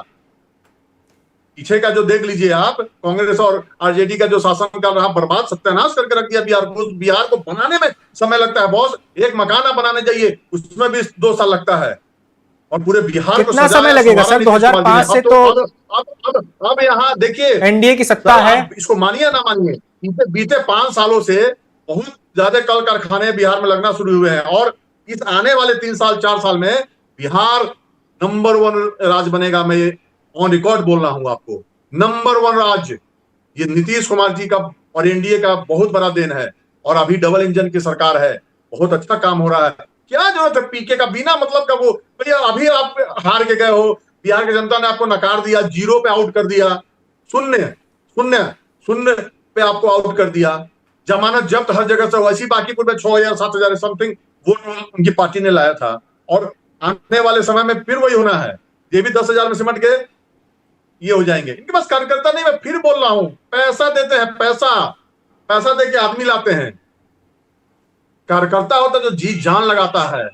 पीछे का जो देख लीजिए आप, कांग्रेस और आरजेडी का जो शासन काल रहा, बर्बाद सत्यानाश करके रख दिया बिहार को। बिहार को बनाने में समय लगता है बॉस, एक मकान बनाने जाइए उसमें भी 2 साल लगता है, और पूरे बिहार को कितना समय लगेगा सर? 2005 से तो अब यहाँ देखिए एनडीए की सत्ता है। इसको मानिए ना मानिए, बीते 5 सालों से बहुत ज्यादा कल कारखाने बिहार में लगना शुरू हुए हैं, और इस आने वाले 3 साल 4 साल में बिहार नंबर 1 राज्य बनेगा। मैं ऑन रिकॉर्ड बोल रहा हूं आपको, नंबर 1 राज्य। ये नीतीश कुमार जी का और एनडीए का बहुत बड़ा देन है, और अभी डबल इंजन की सरकार है, बहुत अच्छा काम हो रहा है। क्या जरूरत है पीके का बिना मतलब का? वो भैया अभी आप हार के गए हो, बिहार की जनता ने आपको नकार दिया, 0 पे आउट कर दिया, शून्य पे आपको आउट कर दिया, जमानत जब्त हर जगह से। वैसी बाकीपुर में 6,000 7,000 समथिंग वोट उनकी पार्टी ने लाया था, और आने वाले समय में फिर वही होना है। ये भी 10,000 में सिमट के ये हो जाएंगे। इनके पास कार्यकर्ता नहीं, मैं फिर बोल रहा हूं, पैसा देते हैं, पैसा दे के आदमी लाते हैं। कार्यकर्ता होता जो जी जान लगाता है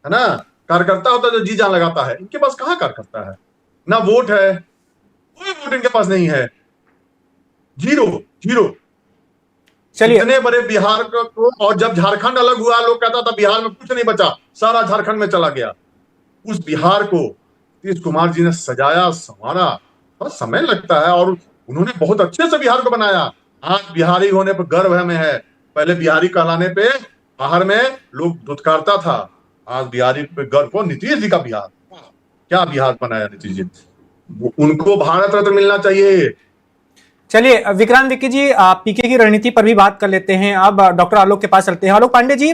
ना, कार्यकर्ता होता जो जी जान लगाता है। इनके पास कहां कार्यकर्ता है? ना वोट है, कोई वोट इनके पास नहीं है, जीरो। चलिए, इतने बड़े बिहार को, और जब झारखंड अलग हुआ, लोग कहता था बिहार में कुछ नहीं बचा, सारा झारखंड में चला गया। उस बिहार को नीतीश कुमार जी ने सजाया, संवारा, थोड़ा समय लगता है, और उन्होंने बहुत अच्छे से बिहार को बनाया। आज बिहारी होने पर गर्व है में है। पहले बिहारी कहलाने पे बाहर में लोग धुतकारता था, आज बिहारी पे गर्व हो। नीतीश जी का बिहार, क्या बिहार बनाया नीतीश जी, उनको भारत रत्न मिलना चाहिए। चलिए विक्रांत विक्की जी, पीके की रणनीति पर भी बात कर लेते हैं। अब डॉक्टर आलोक के पास चलते हैं। आलोक पांडे जी,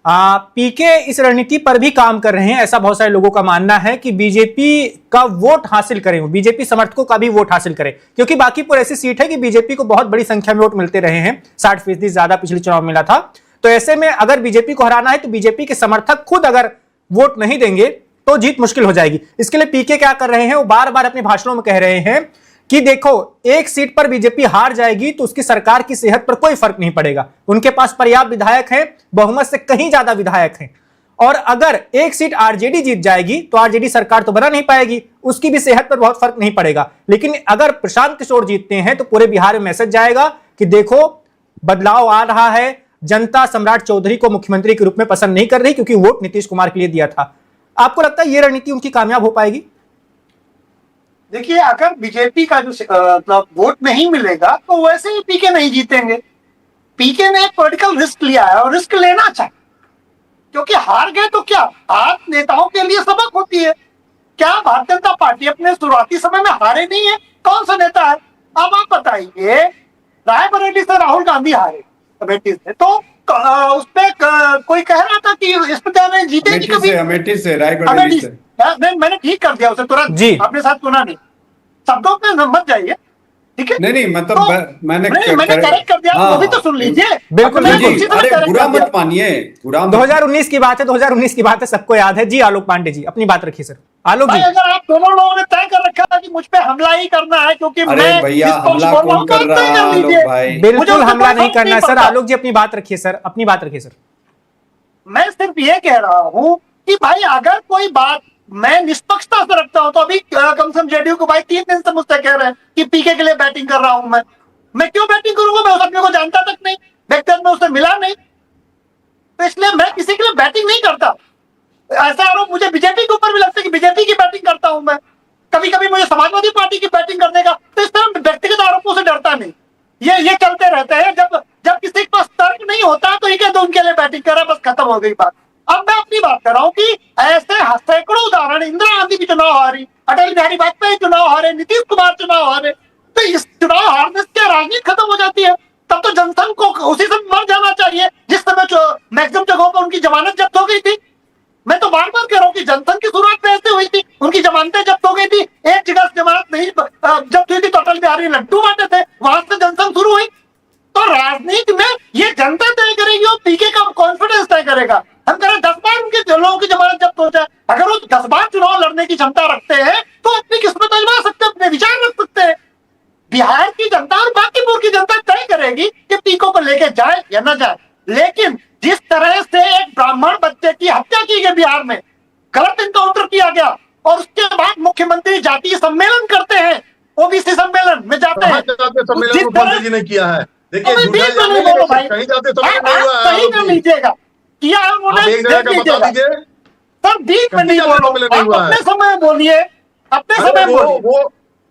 पीके इस रणनीति पर भी काम कर रहे हैं। ऐसा बहुत सारे लोगों का मानना है कि बीजेपी का वोट हासिल करें, बीजेपी समर्थकों का भी वोट हासिल करें, क्योंकि बांकीपुर ऐसी सीट है कि बीजेपी को बहुत बड़ी संख्या में वोट मिलते रहे हैं, 60% ज्यादा पिछले चुनाव मिला था। तो ऐसे में अगर बीजेपी को हराना है तो बीजेपी के समर्थक खुद अगर वोट नहीं देंगे तो जीत मुश्किल हो जाएगी। इसके लिए पीके क्या कर रहे हैं, वो बार बार अपने भाषणों में कह रहे हैं कि देखो, एक सीट पर बीजेपी हार जाएगी तो उसकी सरकार की सेहत पर कोई फर्क नहीं पड़ेगा, उनके पास पर्याप्त विधायक हैं, बहुमत से कहीं ज्यादा विधायक हैं, और अगर एक सीट आरजेडी जीत जाएगी तो आरजेडी सरकार तो बना नहीं पाएगी, उसकी भी सेहत पर बहुत फर्क नहीं पड़ेगा। लेकिन अगर प्रशांत किशोर जीतते हैं तो पूरे बिहार में मैसेज जाएगा कि देखो बदलाव आ रहा है, जनता सम्राट चौधरी को मुख्यमंत्री के रूप में पसंद नहीं कर रही, क्योंकि वोट नीतीश कुमार के लिए दिया था। आपको लगता है यह रणनीति उनकी कामयाब हो पाएगी? देखिए, अगर बीजेपी का जो मतलब वोट नहीं मिलेगा तो वैसे ही पीके नहीं जीतेंगे। पीके ने एक पॉलिटिकल रिस्क लिया है और रिस्क लेना चाहिए, क्योंकि हार गए तो क्या, हार नेताओं के लिए सबक होती है। क्या भारतीय जनता पार्टी अपने शुरुआती समय में हारे नहीं है? कौन सा नेता है? अब आप बताइए, रायबरेली से राहुल गांधी हारे अमेठी से, तो उस पे कोई कह रहा था कि इस पर जीतेगी कभी? अमेठी से रायबरेली से मैंने ठीक कर दिया उसे तुरंत जी, अपने साथ सुना नहीं, शब्दों पे मत जाइए, ठीक है? नहीं मतलब तो मैंने करेक्ट कर दिया, वो भी तो सुन लीजिए। बिल्कुल जी, अरे बुरा मत मानिए, 2019 की बात है, 2019 की बात है, सबको याद है। जी आलोक पांडे जी, अपनी बात रखिए सर। आलोक जी, अगर आप दोनों लोगों ने तय कर रखा है कि मुझ पे हमला ही करना है, क्योंकि अरे भैया हमला कौन कर रहा है आलोक भाई? बिल्कुल हमला नहीं करना है सर। आलोक जी अपनी बात रखिए सर, अपनी बात रखिए सर। मैं सिर्फ ये कह रहा हूं कि भाई अगर कोई बात मैं निष्पक्षता से रखता हूं, तो अभी कम से कम जेडीयू को भाई 3 दिन से मुझसे कह रहे हैं कि पीके के लिए बैटिंग कर रहा हूं। मैं क्यों बैटिंग करूंगा? मैं उस आदमी को जानता तक नहीं, व्यक्तिगत में उससे मिला नहीं, तो इसलिए मैं किसी के लिए बैटिंग नहीं करता। ऐसा आरोप मुझे बीजेपी के ऊपर भी लगता है कि बीजेपी की बैटिंग करता हूं मैं, कभी कभी मुझे समाजवादी पार्टी की बैटिंग करने का, तो इस तरह व्यक्तिगत आरोपों से डरता नहीं। ये चलते रहते हैं, जब किसी के पास तर्क नहीं होता तो ये कह दो उनके लिए बैटिंग करा, बस खत्म हो गई बात। अब मैं अपनी बात कर रहा हूं कि ऐसे सैकड़ों उदाहरण, इंदिरा गांधी भी चुनाव हारी, अटल बिहारी वाजपेयी चुनाव हारे, नीतीश कुमार चुनाव हारे, तो इस चुनाव हारने से क्या राजनीति खत्म हो जाती है? तब तो जनसंघ को उसी समय मर जाना चाहिए जिस समय मैक्सिमम जगहों पर उनकी जमानत जब्त हो गई थी। मैं तो बार बार कह रहा हूँ कि जनसंघ की शुरुआत में ऐसे हुई थी, उनकी जमानतें जब्त हो गई थी, एक जगह से जमानत नहीं जब्त हुई थी तो अटल बिहारी लड्डू बांटे थे, वहां से जनसंघ शुरू हुई। तो राजनीति में ये जनता तय करेगी और पीके का कॉन्फिडेंस तय करेगा। हम कह रहे 10 बार उनके लोगों की जमानत जब्त हो जाए, अगर वो 10 बार चुनाव लड़ने की क्षमता रखते हैं तो अपनी किस्मत आजमा सकते हैं, अपने विचार रख सकते हैं। बिहार की जनता और बांकीपुर की जनता तय करेगी कि पीको को लेके जाए या न जाए। लेकिन जिस तरह से एक ब्राह्मण बच्चे की हत्या की गई बिहार में, गलत इनकाउंटर किया गया, और उसके बाद मुख्यमंत्री जातीय सम्मेलन करते हैं, ओबीसी सम्मेलन में जाते हैं, सम्मेलन मुख्यमंत्री जी ने किया है। देखिए कहीं जाते सही कर लीजिएगा, किया सर, बीच में नहीं बोलो, अपने समय बोलिए, अपने समय बोलिए।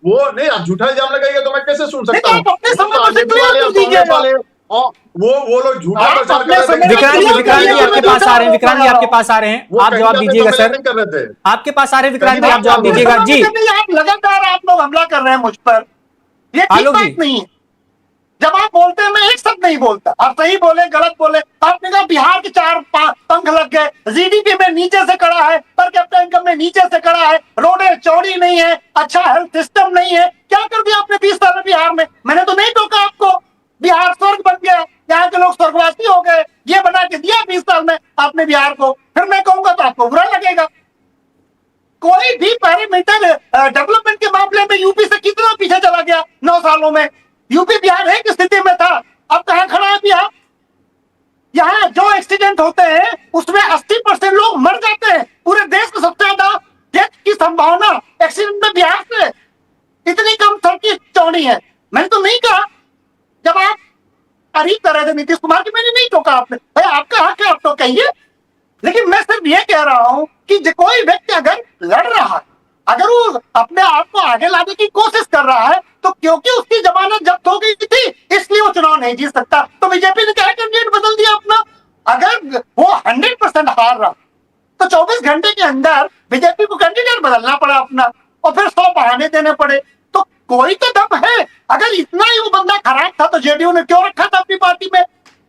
वो नहीं, आप झूठा इल्जाम लगाइए तो मैं कैसे सुन सकता हूँ? अपने समय से क्लियर कर दीजिएगा। वो लोग झूठा प्रचार कर रहे थे। विक्रांत जी आपके पास आ रहे हैं, विक्रांत जी आपके पास आ रहे हैं, आप जवाब दीजिएगा सर। कर रहे थे, आपके पास आ रहे हैं विक्रांत जी, आप जवाब दीजिएगा। जी आप लगातार आप लोग हमला कर रहे हैं मुझ पर, ये ठीक बात नहीं है। जब आप बोलते हैं मैं एक शब्द नहीं बोलता, आप सही बोले गलत बोले। आपने कहा बिहार के 4 पंख लग गए, जीडीपी में नीचे से खड़ा है, पर कैपिटा इनकम में नीचे से खड़ा है, रोडें चौड़ी नहीं है, अच्छा हेल्थ सिस्टम नहीं है। क्या कर दिया आपने 20 साल में बिहार में? मैंने तो नहीं टोका आपको। बिहार स्वर्ग बन गया, यहाँ के लोग स्वर्गवासी हो गए, ये बना के दिया 20 साल में आपने बिहार को। फिर मैं कहूंगा तो आपको बुरा लगेगा। कोई भी पैरामीटर डेवलपमेंट के मामले में यूपी से कितना पीछे चला गया 9 सालों में। यूपी बिहार एक स्थिति में था, अब कहां खड़ा है बिहार? यहाँ जो एक्सीडेंट होते हैं उसमें 80% लोग मर जाते हैं। पूरे देश में सबसे ज्यादा डेथ की संभावना एक्सीडेंट में बिहार से, इतनी कम सड़कें चौड़ी है। मैंने तो नहीं कहा, जब आप तारीफ कर रहे थे नीतीश कुमार की, मैंने नहीं टोका आपने, भाई आपका हक है, आप तो कहिए। लेकिन मैं सिर्फ ये कह रहा हूं कि कोई व्यक्ति अगर लड़ रहा है, अगर वो अपने आप को आगे लाने की कोशिश कर रहा है, तो क्योंकि उसकी जमानत जब्त हो गई थी इसलिए वो चुनाव नहीं जीत सकता। तो बीजेपी ने क्या कैंडिडेट बदल दिया अपना? अगर वो 100% हार रहा तो 24 घंटे के अंदर बीजेपी को कैंडिडेट बदलना पड़ा अपना, और फिर 100 बहाने देने पड़े। तो कोई तो दम है। अगर इतना ही वो बंदा खराब था तो जेडीयू ने क्यों रखा था अपनी पार्टी में?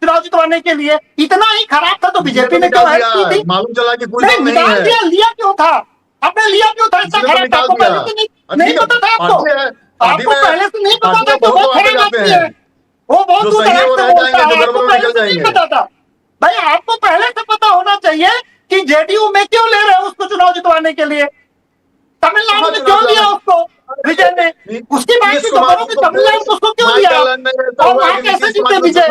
चुनाव जितवाने के लिए। इतना ही खराब था तो बीजेपी ने क्यों हेल्प की थी? मालूम चला कि कोई नहीं, काम नहीं निकाल है। दिया, लिया क्यों था? आपने लिया क्यों था? इतना इसलिए तो खराब था, आपको निकाल पहले से दिया। नहीं पता था आपको? पार्टी आपको में पहले से नहीं पता पार्टी था में कि बहुत वो लोग खराब जाते आदमी हैं। है, वो बहुत जो दूर सही है दराज वो से रह बोलता जाएंगे, है, जो आपको गड़बड़ पहले निकल से नहीं जाएंगे। पता था। भाई आपको पहले से पता होना चाहिए कि जेडीयू में क्यों ले रहे हैं उसको चुनाव जितवाने के लिए। तमिलनाडु में क्यों लिया उसको विजय ने? उसकी बात भी तो करो कि तमिलनाडु में उसको क्यों लिया और वहां कैसे जीते विजय?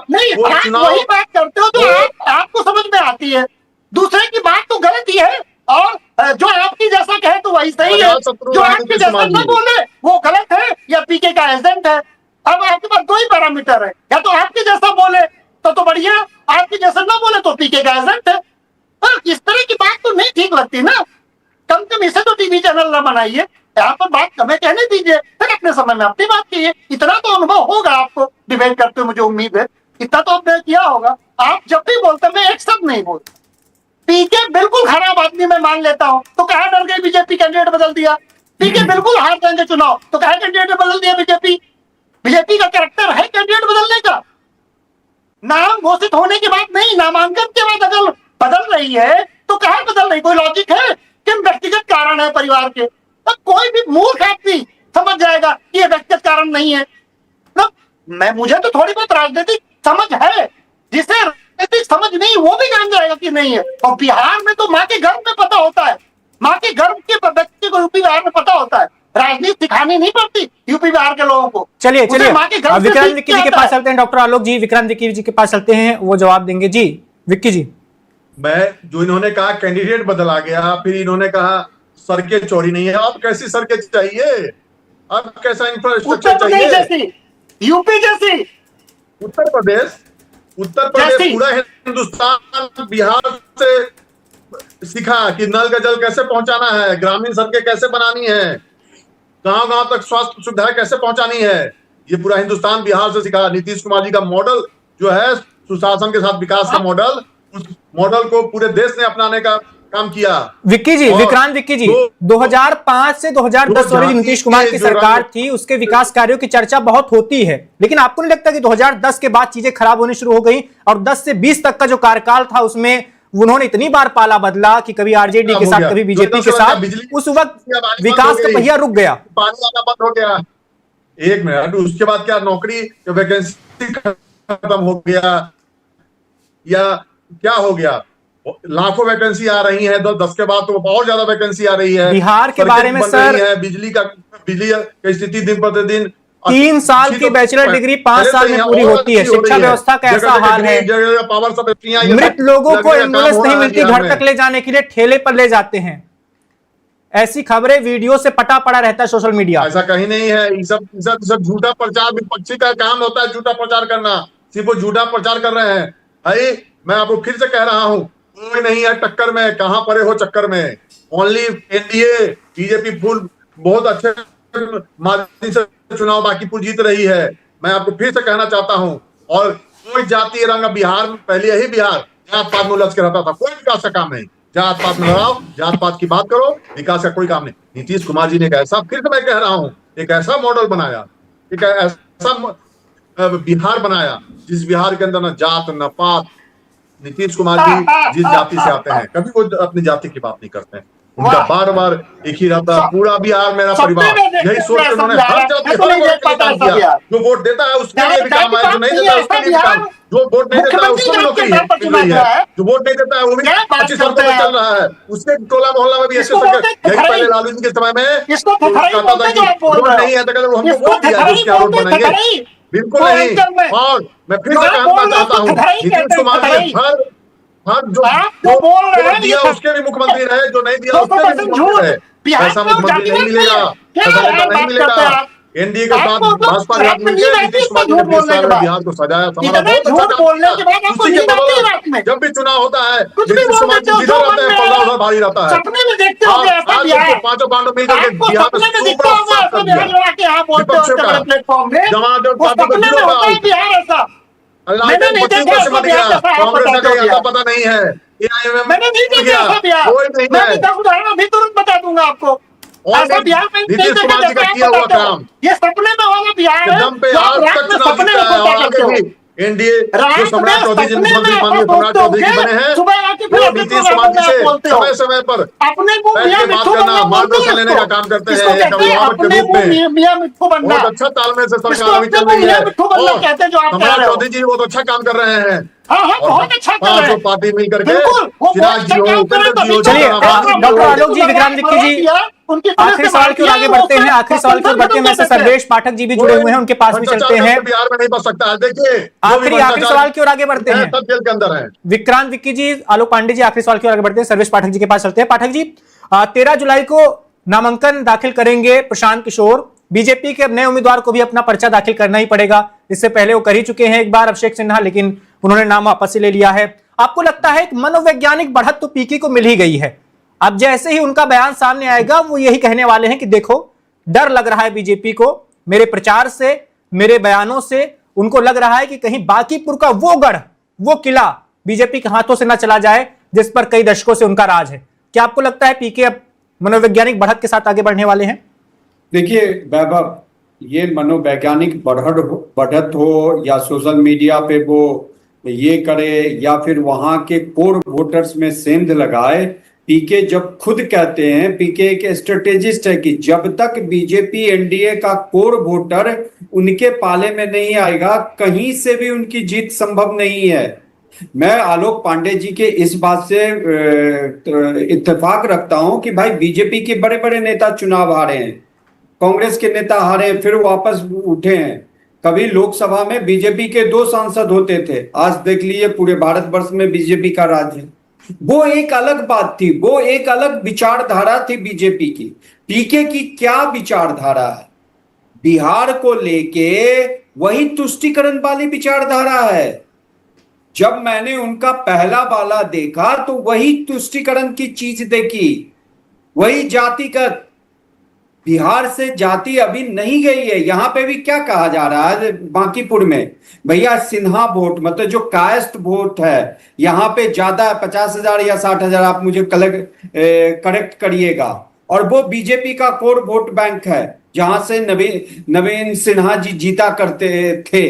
नहीं, वो आप चुनाव वही बात करते हो जो आपको समझ में आती है। दूसरे की बात तो गलत ही है और जो आपकी जैसा कहे तो वही सही है, जो आपके जैसा न बोले वो गलत है या पीके का एजेंट है। अब आपके पास दो ही पैरामीटर है, या तो आपके जैसा बोले तो बढ़िया, आपके जैसा न बोले तो पीके का एजेंट है। इस तरह की बात तो नहीं ठीक लगती ना। कम से कम इसे तो टीवी चैनल न बनाइए, यहाँ पर बात हमें कहने दीजिए, फिर अपने समय में अपनी बात कीजिए। इतना तो अनुभव होगा आपको डिबेट करते हुए, मुझे उम्मीद है इतना तो आपने किया होगा। आप जब भी बोलते मैं एक शब्द नहीं बोलता। पीके बिल्कुल खराब आदमी मैं मान लेता हूं, तो कहा डर गई बीजेपी कैंडिडेट बदल दिया? पीके बिल्कुल हार जाएंगे चुनाव, तो कहा कैंडिडेट बदल दिया बीजेपी? बीजेपी का कैरेक्टर है कैंडिडेट बदलने का? नाम घोषित होने के बाद नहीं, नामांकन के बाद अगर बदल रही है तो कहा बदल रही? कोई लॉजिक है कि व्यक्तिगत कारण है परिवार के? तो कोई भी मूर्ख आदमी समझ जाएगा कि ये व्यक्तिगत कारण नहीं है ना। मुझे तो थोड़ी बहुत राजनीतिक समझ है, जिसे राजनीतिक समझ नहीं वो भी जान जाएगा कि नहीं है। और बिहार में तो माँ के गर्भ में पता होता है, माँ के गर्भ के व्यक्ति को यूपी बिहार में पता होता है। राजनीति सिखानी नहीं पड़ती यूपी बिहार के लोगों को। चलिए उसे माँ के गर्भ से विक्रांत सीख विक्की के जी के आता पास है। चलते हैं। डॉक्टर आलोक जी विक्रांत विक्की जी के पास चलते हैं, वो जवाब देंगे। जी विक्की जी। मैं जो इन्होंने कहा कैंडिडेट बदला गया, फिर इन्होंने कहा सड़कें चौड़ी नहीं है। अब कैसी सड़कें चाहिए? अब कैसा इंफ्रास्ट्रक्चर उत्तर प्रदेश चाहिए? जैसी, यूपी जैसी, उत्तर प्रदेश जैसी। पूरा हिंदुस्तान बिहार से सीखा कि नल का जल कैसे पहुंचाना है, ग्रामीण सड़कें कैसे बनानी है, गांव गांव तक स्वास्थ्य सुविधाएं कैसे पहुंचानी है। ये पूरा हिंदुस्तान बिहार से सीखा। नीतीश कुमार जी का मॉडल जो है सुशासन के साथ विकास का मॉडल, उस मॉडल को पूरे देश ने अपनाने का काम किया। विक्की जी, विक्रांत विक्की जी, 2005 से 2010 वाली जो नीतीश कुमार की सरकार थी उसके विकास कार्यों की चर्चा बहुत होती है, लेकिन आपको नहीं लगता कि 2010 के बाद चीजें खराब होनी शुरू हो गई और 10 से 20 तक का जो कार्यकाल था उसमें उन्होंने इतनी बार पाला बदला कि कभी आरजेडी के साथ कभी बीजेपी के साथ, उस वक्त विकास का पहिया रुक गया, पानी आना बंद हो गया। एक मिनट, उसके बाद क्या नौकरी वैकेंसी खत्म हो गया या क्या हो गया? लाखों वैकेंसी आ रही है, 10 के बाद तो और ज्यादा वैकेंसी आ रही है। बिहार के बारे में सर, बिजली की स्थिति दिन प्रतिदिन 3 साल की बैचलर डिग्री 5 साल में पूरी होती है। शिक्षा व्यवस्था का ऐसा हाल है, पावर सब मृत लोगों को एम्बुलेंस नहीं मिलती, घर तक ले जाने के लिए ठेले पर ले जाते हैं। ऐसी खबरें वीडियो से पटा पड़ा रहता है सोशल मीडिया। ऐसा कहीं नहीं है। ये सब झूठा प्रचार, विपक्षी का काम होता है झूठा प्रचार करना। सिर्फ वो झूठा प्रचार कर रहे हैं। भाई मैं आपको फिर से कह रहा हूं, कोई नहीं है टक्कर में, कहां पड़े हो चक्कर में। ओनली एनडीए, बीजेपी फुल बहुत अच्छे मार्जिन से चुनाव बांकीपुर जीत रही है। मैं आपको फिर से कहना चाहता हूं, और कोई जातीय रंग बिहार में पहले यही बिहार जात पात में उलझ के रहता था। कोई विकास का काम नहीं। जात पात में लड़ाओ, जात पात की बात करो, विकास का कोई काम नहीं। नीतीश कुमार जी ने एक ऐसा, फिर से मैं कह रहा हूं, एक ऐसा मॉडल बनाया, एक ऐसा बिहार बनाया जिस बिहार के अंदर न जात न पात। नीतीश कुमार जी जिस जाति से आते हैं कभी वो अपनी जाति की बात नहीं करते हैं। उनका बार बार एक ही रहता है, पूरा बिहार मेरा परिवार। यही सोच के उन्होंने हर जाति हर वर्ग के लिए काम किया। जो वोट देता है उसके लिए भी काम आया, जो नहीं देता है उसके लिए भी काम। जो वोट नहीं देता है उसको भी नौकरी मिल रही है, जो वोट नहीं देता है वो भी 25 साल तक चल रहा है। उसके टोला मोहल्ला में भी ऐसे यही पहले लालू जी के समय में कहता था कि वोट नहीं है तो कहते हमको वोट दिया तो उसके रोड बनाएंगे। बिल्कुल नहीं। और मैं फिर से कहना चाहता हूँ, नीतीश कुमार जी हर जो वोट दिया उसके भी मुख्यमंत्री रहे, जो नहीं दिया उसके भी मुख्यमंत्री रहे। ऐसा मुख्यमंत्री नहीं मिलेगा, ऐसा नेता नहीं मिलेगा। एनडीए के साथ भाजपा के साथ मिलकर नीतीश कुमार जी ने 20 साल में बिहार को सजाया, संभाला, बहुत अच्छा काम किया। जब भी चुनाव होता है नीतीश कुमार जी जिधर रहते हैं पलड़ा उधर भारी रहता है। आज पांचों पांडव मिलकर के बिहार में सुपर साफ कर दिया विपक्षों का, जमात और पार्टी को जीरो का। अल्लाह ने पच्चीस वर्ष में दिया, कांग्रेस का यहाँ पता नहीं है। मैंने नहीं देखा ऐसा बिहार, कोई नहीं मैं है। 10 उदाहरण अभी तुरंत बता दूंगा आपको। ऐसा बिहार में नीतीश कुमार जी का किया हुआ काम, ये सपने में वाला बिहार है, दम पे जो आप आज रात तक में चुनाव सपने जीता में है और सोचा आगे करते हो। भी एनडीए जो रात सम्राट में चौधरी जी, सपने में मुख्यमंत्री ऐसा माननीय सम्राट बोलते चौधरी जी होंगे, बने हैं, सुबह आके फिर वो अपने नीतीश प्रोग्रामों कुमार में जी आप से बोलते हो। समय समय पर अपने को बैठ मियां के बात मिट्ठू करना, बनना बोलते मार्गदर्शन हैं लेने का इसको। काम करते इसको हैं एक कहते हैं अभिभावक के अपने रूप को में। मियां मिट्ठू बनना। बहुत अच्छा तालमेल से इसको सरकार अभी अपने चल को रही मियां है, मिट्ठू बनना और कहते हैं, जो आप कह सम्राट रहे हो। चौधरी जी वो तो अच्छा काम कर रहे हैं, हाँ हाँ, और बहुत अच्छा कर रहे पांचों हैं। पार्टी मिल करके बिल्कुल, वो बहुत चिराग अच्छा जी हो, काम कर रहे उपेंद्र हैं, जी हो, तभी तो चलिए चंद्रबाबू जी डॉक्टर हो, आलोक जी, विक्रांत विक्की जी, उनकी वजह आखिरी से सवाल मार की ओर दिया, आगे वो बढ़ते उसका हैं, आखिरी सवाल की ओर बढ़ते हैं। सस्पेंशन वैसे कर देते हैं। सर्वेश पाठक जी भी जुड़े हुए हैं, उनके पास भी चलते भ्रष्टाचार हैं। करके बिहार में नहीं बच सकता है। देखिए जो भी आखिरी सवाल की ओर आगे बढ़ते भ्रष्टाचार हैं। सब जेल के अंदर है। विक्रांत विक्की जी, आलोक पांडे जी, आखिरी सवाल की ओर आगे बढ़ते हैं, सर्वेश पाठक जी के पास चलते हैं। पाठक जी, 13 जुलाई को नामांकन दाखिल करेंगे प्रशांत किशोर। बीजेपी के नए उम्मीदवार को भी अपना पर्चा दाखिल करना ही पड़ेगा। इससे पहले वो कर ही चुके हैं एक बार, अभिषेक सिन्हा, लेकिन उन्होंने नाम वापस ले लिया है। आपको लगता है एक मनोवैज्ञानिक बढ़त तो पीके को मिल ही गई है, अब जैसे ही उनका बयान सामने आएगा वो यही कहने वाले हैं कि देखो डर लग रहा है बीजेपी को मेरे प्रचार से, मेरे बयानों से। उनको लग रहा है कि कहीं बांकीपुर का वो गढ़, वो किला बीजेपी के हाथों से ना चला जाए जिस पर कई दशकों से उनका राज है। क्या आपको लगता है पीके अब मनोवैज्ञानिक बढ़त के साथ आगे बढ़ने वाले हैं? देखिए वैभव, ये मनोवैज्ञानिक बढ़त हो या सोशल मीडिया पे वो ये करे या फिर वहां के कोर वोटर्स में सेंध लगाए, पीके जब खुद कहते हैं, पीके एक स्ट्रेटेजिस्ट है, कि जब तक बीजेपी एनडीए का कोर वोटर उनके पाले में नहीं आएगा कहीं से भी उनकी जीत संभव नहीं है। मैं आलोक पांडे जी के इस बात से इत्तेफाक रखता हूं कि भाई बीजेपी के बड़े बड़े नेता चुनाव हारे हैं, कांग्रेस के नेता हारे फिर वापस उठे हैं। कभी लोकसभा में बीजेपी के 2 सांसद होते थे, आज देख लीजिए पूरे भारतवर्ष में बीजेपी का राज है। वो एक अलग बात थी, वो एक अलग विचारधारा थी बीजेपी की। पीके की क्या विचारधारा है? बिहार को लेके वही तुष्टीकरण वाली विचारधारा है। जब मैंने उनका पहला वाला देखा तो वही तुष्टीकरण की चीज देखी, वही जातिगत। बिहार से जाति अभी नहीं गई है। यहां पे भी क्या कहा जा रहा है बांकीपुर में, भैया सिन्हा वोट, मतलब जो कायस्थ वोट है, यहां पे ज्यादा 50,000 या 60,000, आप मुझे करेक्ट करिएगा, और वो बीजेपी का कोर वोट बैंक है जहां से नवीन सिन्हा जी जीता करते थे।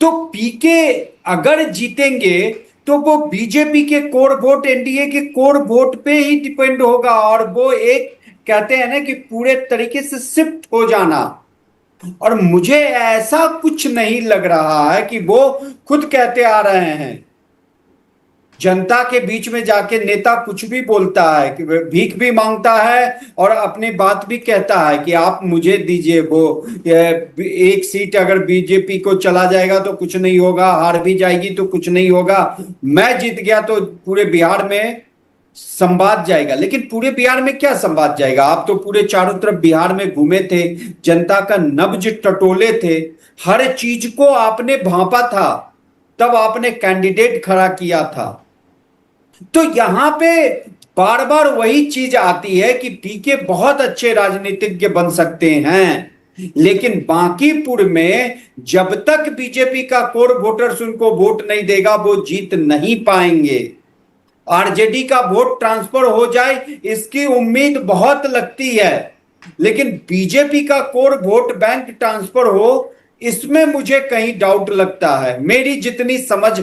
तो पीके अगर जीतेंगे तो वो बीजेपी के कोर वोट, एनडीए के कोर वोट पे ही डिपेंड होगा, और वो एक कहते हैं ना कि पूरे तरीके से शिफ्ट हो जाना। और मुझे ऐसा कुछ नहीं लग रहा है कि वो खुद कहते आ रहे हैं। जनता के बीच में जाके नेता कुछ भी बोलता है, कि भीख भी मांगता है और अपनी बात भी कहता है कि आप मुझे दीजिए, वो एक सीट अगर बीजेपी को चला जाएगा तो कुछ नहीं होगा, हार भी जाएगी तो कुछ नहीं होगा, मैं जीत गया तो पूरे बिहार में संवाद जाएगा। लेकिन पूरे बिहार में क्या संवाद जाएगा? आप तो पूरे चारों तरफ बिहार में घूमे थे, जनता का नब्ज टटोले थे, हर चीज को आपने भांपा था, तब आपने कैंडिडेट खड़ा किया था। तो यहां पे बार बार वही चीज आती है कि पीके बहुत अच्छे राजनीतिज्ञ बन सकते हैं, लेकिन बांकीपुर में जब तक बीजेपी का कोर वोटर्स उनको वोट नहीं देगा वो जीत नहीं पाएंगे। आरजेडी का वोट ट्रांसफर हो जाए इसकी उम्मीद बहुत लगती है, लेकिन बीजेपी का कोर वोट बैंक ट्रांसफर हो इसमें मुझे कहीं डाउट लगता है। मेरी जितनी समझ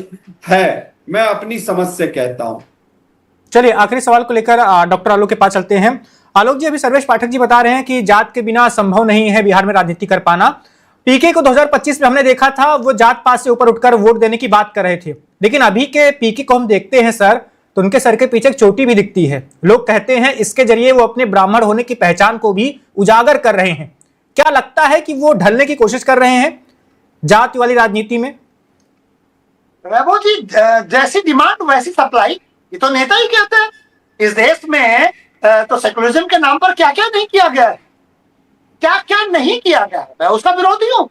है, मैं अपनी समझ से कहता हूं। चलिए आखिरी सवाल को लेकर डॉक्टर आलोक के पास चलते हैं। आलोक जी, अभी सर्वेश पाठक जी बता रहे हैं कि जात के बिना संभव नहीं है बिहार में राजनीति कर पाना। पीके को 2025 में हमने देखा था, वो जात पात से ऊपर उठकर वोट देने की बात कर रहे थे, लेकिन अभी के पीके को हम देखते हैं सर, तो उनके सर के पीछे एक चोटी भी दिखती है। लोग कहते हैं इसके जरिए वो अपने ब्राह्मण होने की पहचान को भी उजागर कर रहे हैं। क्या लगता है कि वो ढलने की कोशिश कर रहे हैं जाति वाली राजनीति में? वैभव जी, जैसी डिमांड वैसी सप्लाई, ये तो नेता ही कहते हैं। इस देश में तो सेकुलरिज्म के नाम पर क्या क्या नहीं किया गया है, क्या क्या नहीं किया गया है। मैं उसका विरोधी हूं।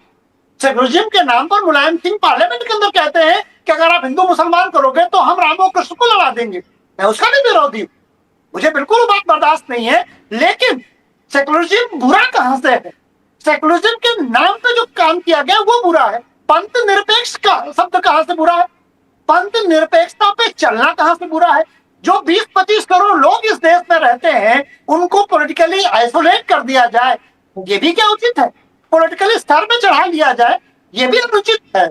सेकुलरिज्म के नाम पर मुलायम सिंह पार्लियामेंट के अंदर कहते हैं कि अगर आप हिंदू मुसलमान करोगे तो हम राम और कृष्ण को लड़ा देंगे। मैं उसका भी विरोधी हूं, मुझे बिल्कुल बात बर्दाश्त नहीं है। लेकिन सेकुलरिज्म बुरा कहां से है? सेकुलरिज्म के नाम पे जो काम किया गया वो बुरा है। पंथ निरपेक्ष का शब्द कहां से बुरा है? पंथ निरपेक्षता पे चलना कहां से बुरा है? जो 20-25 करोड़ लोग इस देश में रहते हैं उनको पॉलिटिकली आइसोलेट कर दिया जाए, ये भी क्या उचित है? पॉलिटिकली स्तर में चढ़ा लिया जाए, ये भी अनुचित है।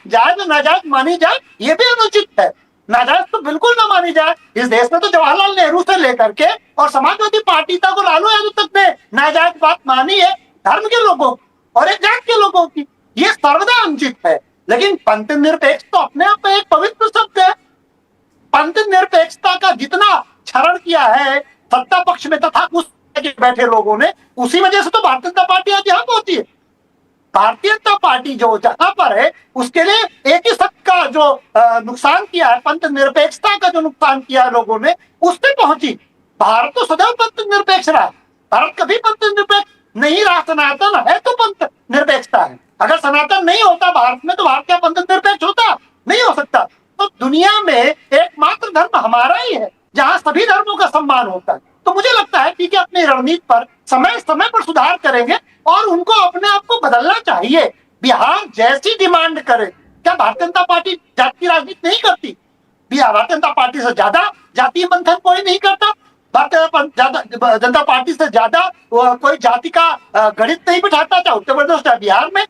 जायज और नाजायज मानी जाए, ये भी अनुचित है। नाजायज तो बिल्कुल ना मानी जाए। इस देश में तो जवाहरलाल नेहरू से लेकर के और समाजवादी पार्टी तक और लालू यादव तक ने नाजायज बात मानी है धर्म के लोगों की और एक जात के लोगों की, ये सर्वदा अनुचित है। लेकिन पंथ निरपेक्ष तो अपने आप में एक पवित्र शब्द है। पंथ निरपेक्षता का जितना क्षरण किया है सत्ता पक्ष में तथा उस बैठे लोगों ने, उसी वजह से तो भारतीय जनता पार्टी आज यहाँ पहुंची है। भारतीय जनता पार्टी जो जहां पर है उसके लिए एक ही सत्य का जो नुकसान किया है, पंथ निरपेक्षता का जो नुकसान किया है लोगों ने, उस पे पहुंची। भारत तो सदैव पंथ निरपेक्ष रहा, भारत कभी पंथ निरपेक्ष नहीं रहा। सनातन है तो पंथ निरपेक्षता है। अगर सनातन नहीं होता भारत में तो भारत क्या पंथ निरपेक्ष होता? नहीं हो सकता। तो दुनिया में एकमात्र धर्म हमारा ही है जहां सभी धर्मों का सम्मान होता है। तो मुझे लगता है कि अपनी रणनीति पर समय समय पर सुधार करेंगे और उनको अपने आप को बदलना चाहिए। बिहार जैसी डिमांड करे, क्या भारतीय जनता पार्टी जात की राजनीति नहीं करती? भारतीय जनता पार्टी से ज्यादा जातीय मंथन कोई नहीं करता। भारतीय जनता पार्टी से ज्यादा कोई जाति का गणित नहीं बिठाता, चाहे उत्तर प्रदेश या बिहार में।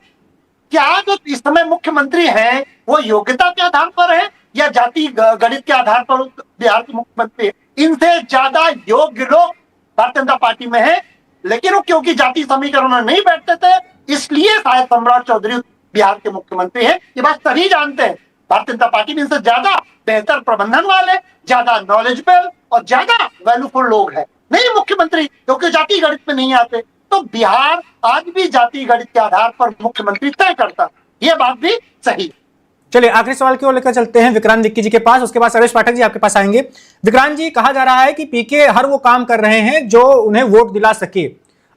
क्या जो इस समय मुख्यमंत्री हैं वो योग्यता के आधार पर है या जाति गणित के आधार पर बिहार के मुख्यमंत्री? इनसे ज्यादा योग्य लोग भारतीय जनता पार्टी में है, लेकिन वो क्योंकि जाति समीकरण में नहीं बैठते थे इसलिए शायद सम्राट चौधरी बिहार के मुख्यमंत्री हैं। ये बात सभी जानते हैं। भारतीय जनता पार्टी में इनसे ज्यादा बेहतर प्रबंधन वाले, ज्यादा नॉलेजेबल और ज्यादा वैल्यूफुल लोग हैं, नहीं मुख्यमंत्री क्योंकि जाति गणित में नहीं आते। तो बिहार आज भी जाति गणित के आधार पर मुख्यमंत्री तय करता, ये बात भी सही। चलिए आखिरी सवाल की ओर लेकर चलते हैं विक्रांत विक्की जी के पास, उसके बाद सर्वेश पाठक जी आपके पास आएंगे। विक्रांत जी, कहा जा रहा है कि पीके हर वो काम कर रहे हैं जो उन्हें वोट दिला सके।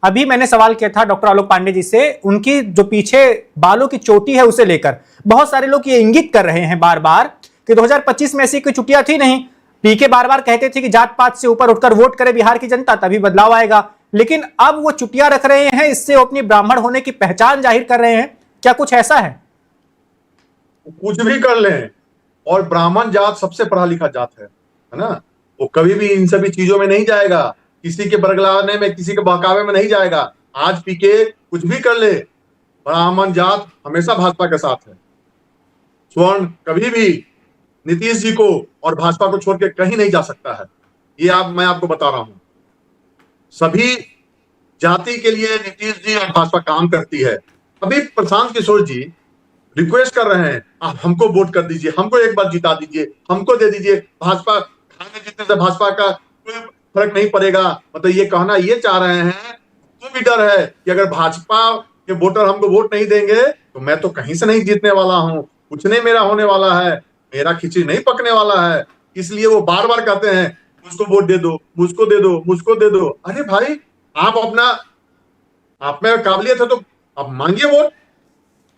अभी मैंने सवाल किया था डॉक्टर आलोक पांडे जी से, उनकी जो पीछे बालों की चोटी है उसे लेकर बहुत सारे लोग ये इंगित कर रहे हैं बार बार कि 2025 में ऐसी कोई चुटिया थी नहीं। पीके बार बार कहते थे कि जात पात से ऊपर उठकर वोट करे बिहार की जनता तभी बदलाव आएगा, लेकिन अब वो चुटिया रख रहे हैं, इससे वो अपनी ब्राह्मण होने की पहचान जाहिर कर रहे हैं। क्या कुछ ऐसा है? कुछ भी कर लें, और ब्राह्मण जात सबसे पढ़ा लिखा जात है ना। वो कभी भी इन सभी चीजों में नहीं जाएगा, किसी के बरगलाने में, किसी के बहकावे में नहीं जाएगा। आज पीके कुछ भी कर ले, ब्राह्मण जात हमेशा भाजपा के साथ है। स्वर्ण कभी भी नीतीश जी को और भाजपा को छोड़ के कहीं नहीं जा सकता है। ये मैं आपको बता रहा हूं। सभी जाति के लिए नीतीश जी और भाजपा काम करती है। अभी प्रशांत किशोर जी रिक्वेस्ट कर रहे हैं, आप हमको वोट कर दीजिए, हमको एक बार जिता दीजिए, हमको दे दीजिए, भाजपा खाने जीतने से भाजपा का कोई फर्क नहीं पड़ेगा। मतलब ये कहना ये चाह रहे हैं, तो भी डर है कि अगर भाजपा के वोटर हमको वोट नहीं देंगे तो मैं तो कहीं से नहीं जीतने वाला हूं, कुछ नहीं मेरा होने वाला है, मेरा खिचड़ी नहीं पकने वाला है। इसलिए वो बार बार कहते हैं मुझको वोट दे दो, मुझको दे दो, मुझको दे दो। अरे भाई, आप में काबिलियत है तो आप मांगिए वोट।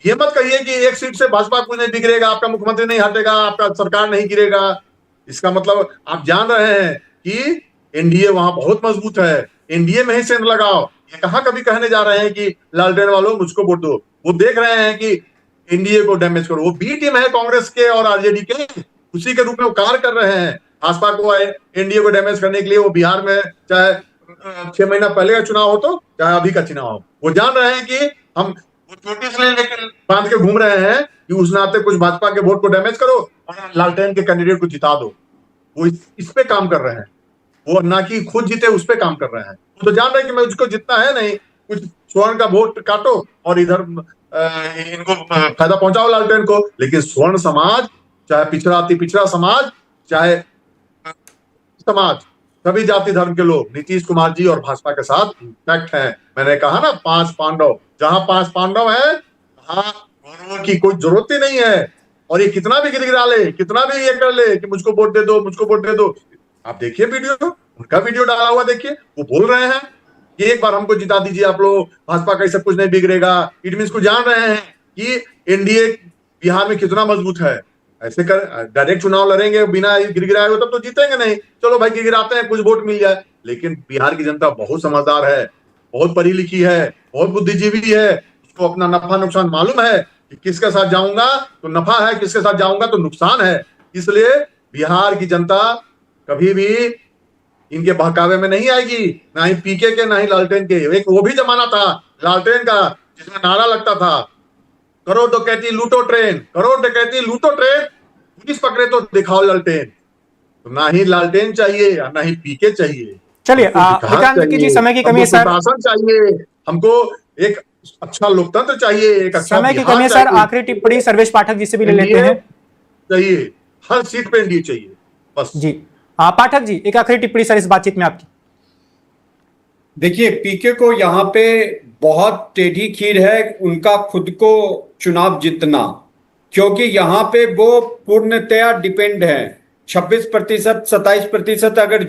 ये मत कहिए कि एक सीट से भाजपा कुछ नहीं बिगड़ेगा, आपका मुख्यमंत्री नहीं हटेगा, आपका सरकार नहीं गिरेगा। इसका मतलब आप जान रहे हैं कि एनडीए वहां बहुत मजबूत है, एनडीए में ही सेंध लगाओ। ये कहां कभी कहने जा रहे हैं कि लालटेन वालों मुझको वोट दो। वो देख रहे हैं कि एनडीए को डैमेज करो। वो बी टीम है कांग्रेस के और आरजेडी के, उसी के रूप में वो कार्य कर रहे हैं। भाजपा को एनडीए को डैमेज करने के लिए वो बिहार में चाहे 6 महीना पहले का चुनाव हो तो चाहे अभी का चुनाव हो, वो जान रहे हैं कि हम वो चोटी से लेकर बांध के घूम रहे हैं कि उस नाते कुछ भाजपा के वोट को डैमेज करो और लालटेन के कैंडिडेट को जिता दो। वो इस पे काम कर रहे हैं, वो ना कि खुद जीते उस पे काम कर रहे हैं। वो तो जान रहे हैं कि मैं उसको जितना है नहीं, कुछ स्वर्ण का वोट काटो और इधर इनको फायदा पहुंचाओ लालटेन को। लेकिन स्वर्ण समाज, चाहे पिछड़ा अति पिछड़ा समाज, चाहे समाज, सभी जाति धर्म के लोग नीतीश कुमार जी और भाजपा के साथ इंटैक्ट हैं। मैंने कहा ना 5 पांडव, जहां 5 पांडव है वहां कौरवों की कोई जरूरत ही नहीं है। और ये कितना भी गिरगिरा ले, कितना भी ये कर ले कि मुझको वोट दे दो, मुझको वोट दे दो, आप देखिए वीडियो, उनका वीडियो डाला हुआ देखिए, वो बोल रहे हैं कि एक बार हमको जिता दीजिए आप लोग, भाजपा का सब कुछ नहीं बिगड़ेगा। इट मीन्स को जान रहे हैं कि एनडीए बिहार में कितना मजबूत है। ऐसे कर डायरेक्ट चुनाव लड़ेंगे बिना गिरगिराए हुए तब तो जीतेंगे नहीं। चलो भाई गिरगिराते हैं, कुछ वोट मिल जाए। लेकिन बिहार की जनता बहुत समझदार है, बहुत पढ़ी लिखी है, बहुत बुद्धिजीवी है। उसको अपना नफा नुकसान मालूम है कि किसके साथ जाऊंगा तो नफा है, किसके साथ जाऊंगा तो नुकसान है। इसलिए बिहार की जनता कभी भी इनके बहकावे में नहीं आएगी, ना ही पीके के, ना ही लालटेन के। एक वो भी जमाना था लालटेन का जिसमें नारा लगता था करो डकैती लूटो ट्रेन, करो डकैती लूटो ट्रेन, पुलिस पकड़े तो दिखाओ लालटेन। तो ना ही लालटेन चाहिए और ना ही पीके चाहिए। चलिए हमको विकास विक्रांत जी चाहिए, समय की कमी है हमको सर, सुशासन चाहिए, हमको एक अच्छा लोकतंत्र चाहिए, एक अच्छा समय की बिहार कमी है सर। चाहिए। आखिरी टिप्पणी सर्वेश पाठक जी से भी ले लेते एनडीए हैं चाहिए, हर सीट पे एनडीए चाहिए बस। जी। पाठक जी एक आखिरी टिप्पणी सर इस बातचीत में आपकी। देखिए, पीके को यहाँ पे बहुत टेढ़ी खीर है उनका खुद को चुनाव जीतना, क्योंकि यहाँ पे वो पूर्णतया डिपेंड है। 26%, 27% अगर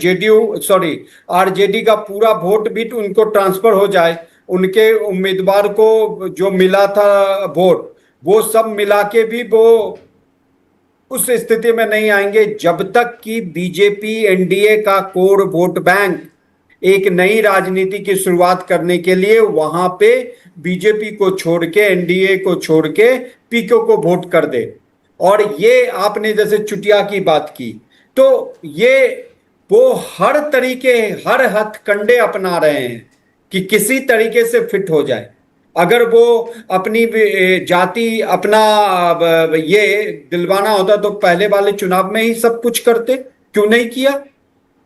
आरजेडी का पूरा वोट भी तो उनको ट्रांसफर हो जाए, उनके उम्मीदवार को जो मिला था वोट, वो सब मिला के भी वो उस स्थिति में नहीं आएंगे जब तक कि बीजेपी एनडीए का कोर वोट बैंक एक नई राजनीति की शुरुआत करने के लिए वहां पे बीजेपी को छोड़ के, एनडीए को छोड़ के पीके को वोट कर दे। और ये आपने जैसे चुटिया की बात की, तो ये वो हर तरीके, हर हथकंडे अपना रहे हैं कि किसी तरीके से फिट हो जाए। अगर वो अपनी जाति अपना ये दिलवाना होता तो पहले वाले चुनाव में ही सब कुछ करते, क्यों नहीं किया?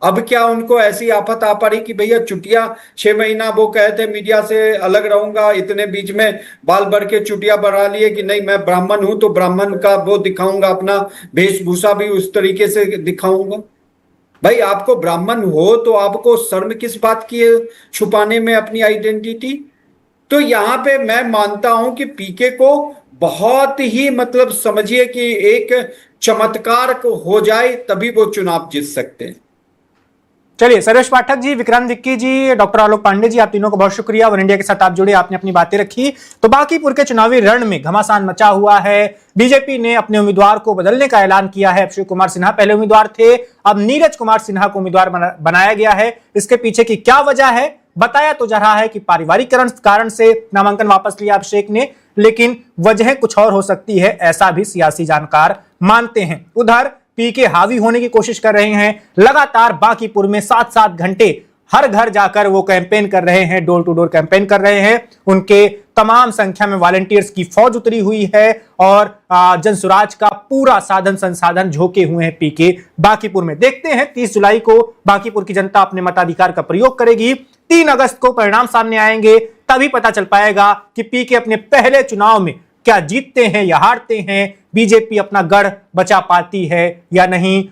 अब क्या उनको ऐसी आफत आ पड़ी कि भैया चुटिया 6 महीना वो कहते मीडिया से अलग रहूंगा, इतने बीच में बाल भर के चुटिया बढ़ा लिए कि नहीं मैं ब्राह्मण हूं तो ब्राह्मण का वो दिखाऊंगा, अपना वेशभूषा भी उस तरीके से दिखाऊंगा। भाई आपको ब्राह्मण हो तो आपको शर्म किस बात की है छुपाने में अपनी आइडेंटिटी? तो यहां पे मैं मानता हूं कि पीके को बहुत ही मतलब समझिए कि एक चमत्कार को हो जाए तभी वो चुनाव जीत सकते हैं। चलिए सर्वेश पाठक जी, विक्रांत दिक्की जी, डॉक्टर आलोक पांडे जी, आप तीनों का बहुत शुक्रिया। वन इंडिया के साथ आप जुड़े, आपने अपनी बातें रखी। तो बांकीपुर के चुनावी रण में घमासान मचा हुआ है। बीजेपी ने अपने उम्मीदवार को बदलने का ऐलान किया है। अक्षय कुमार सिन्हा पहले उम्मीदवार थे, अब नीरज कुमार सिन्हा को उम्मीदवार बनाया गया है। इसके पीछे की क्या वजह है? बताया तो जा रहा है कि पारिवारिक कारण से नामांकन वापस लिया अभिषेक ने, लेकिन वजह कुछ और हो सकती है, ऐसा भी सियासी जानकार मानते हैं। उधर पीके हावी होने की कोशिश कर रहे हैं। लगातार बांकीपुर में 7-7 घंटे हर घर जाकर वो कैंपेन कर रहे हैं, डोर टू डोर कैंपेन कर रहे हैं। उनके तमाम संख्या में वॉलंटियर्स की फौज उतरी हुई है और जनसुराज का पूरा साधन संसाधन झोंके हुए हैं पीके बांकीपुर में। देखते हैं 30 जुलाई को बांकीपुर की जनता अपने मताधिकार का प्रयोग करेगी। 3 अगस्त को परिणाम सामने आएंगे, तभी पता चल पाएगा कि पीके अपने पहले चुनाव में क्या जीतते हैं या हारते हैं, बीजेपी अपना गढ़ बचा पाती है या नहीं।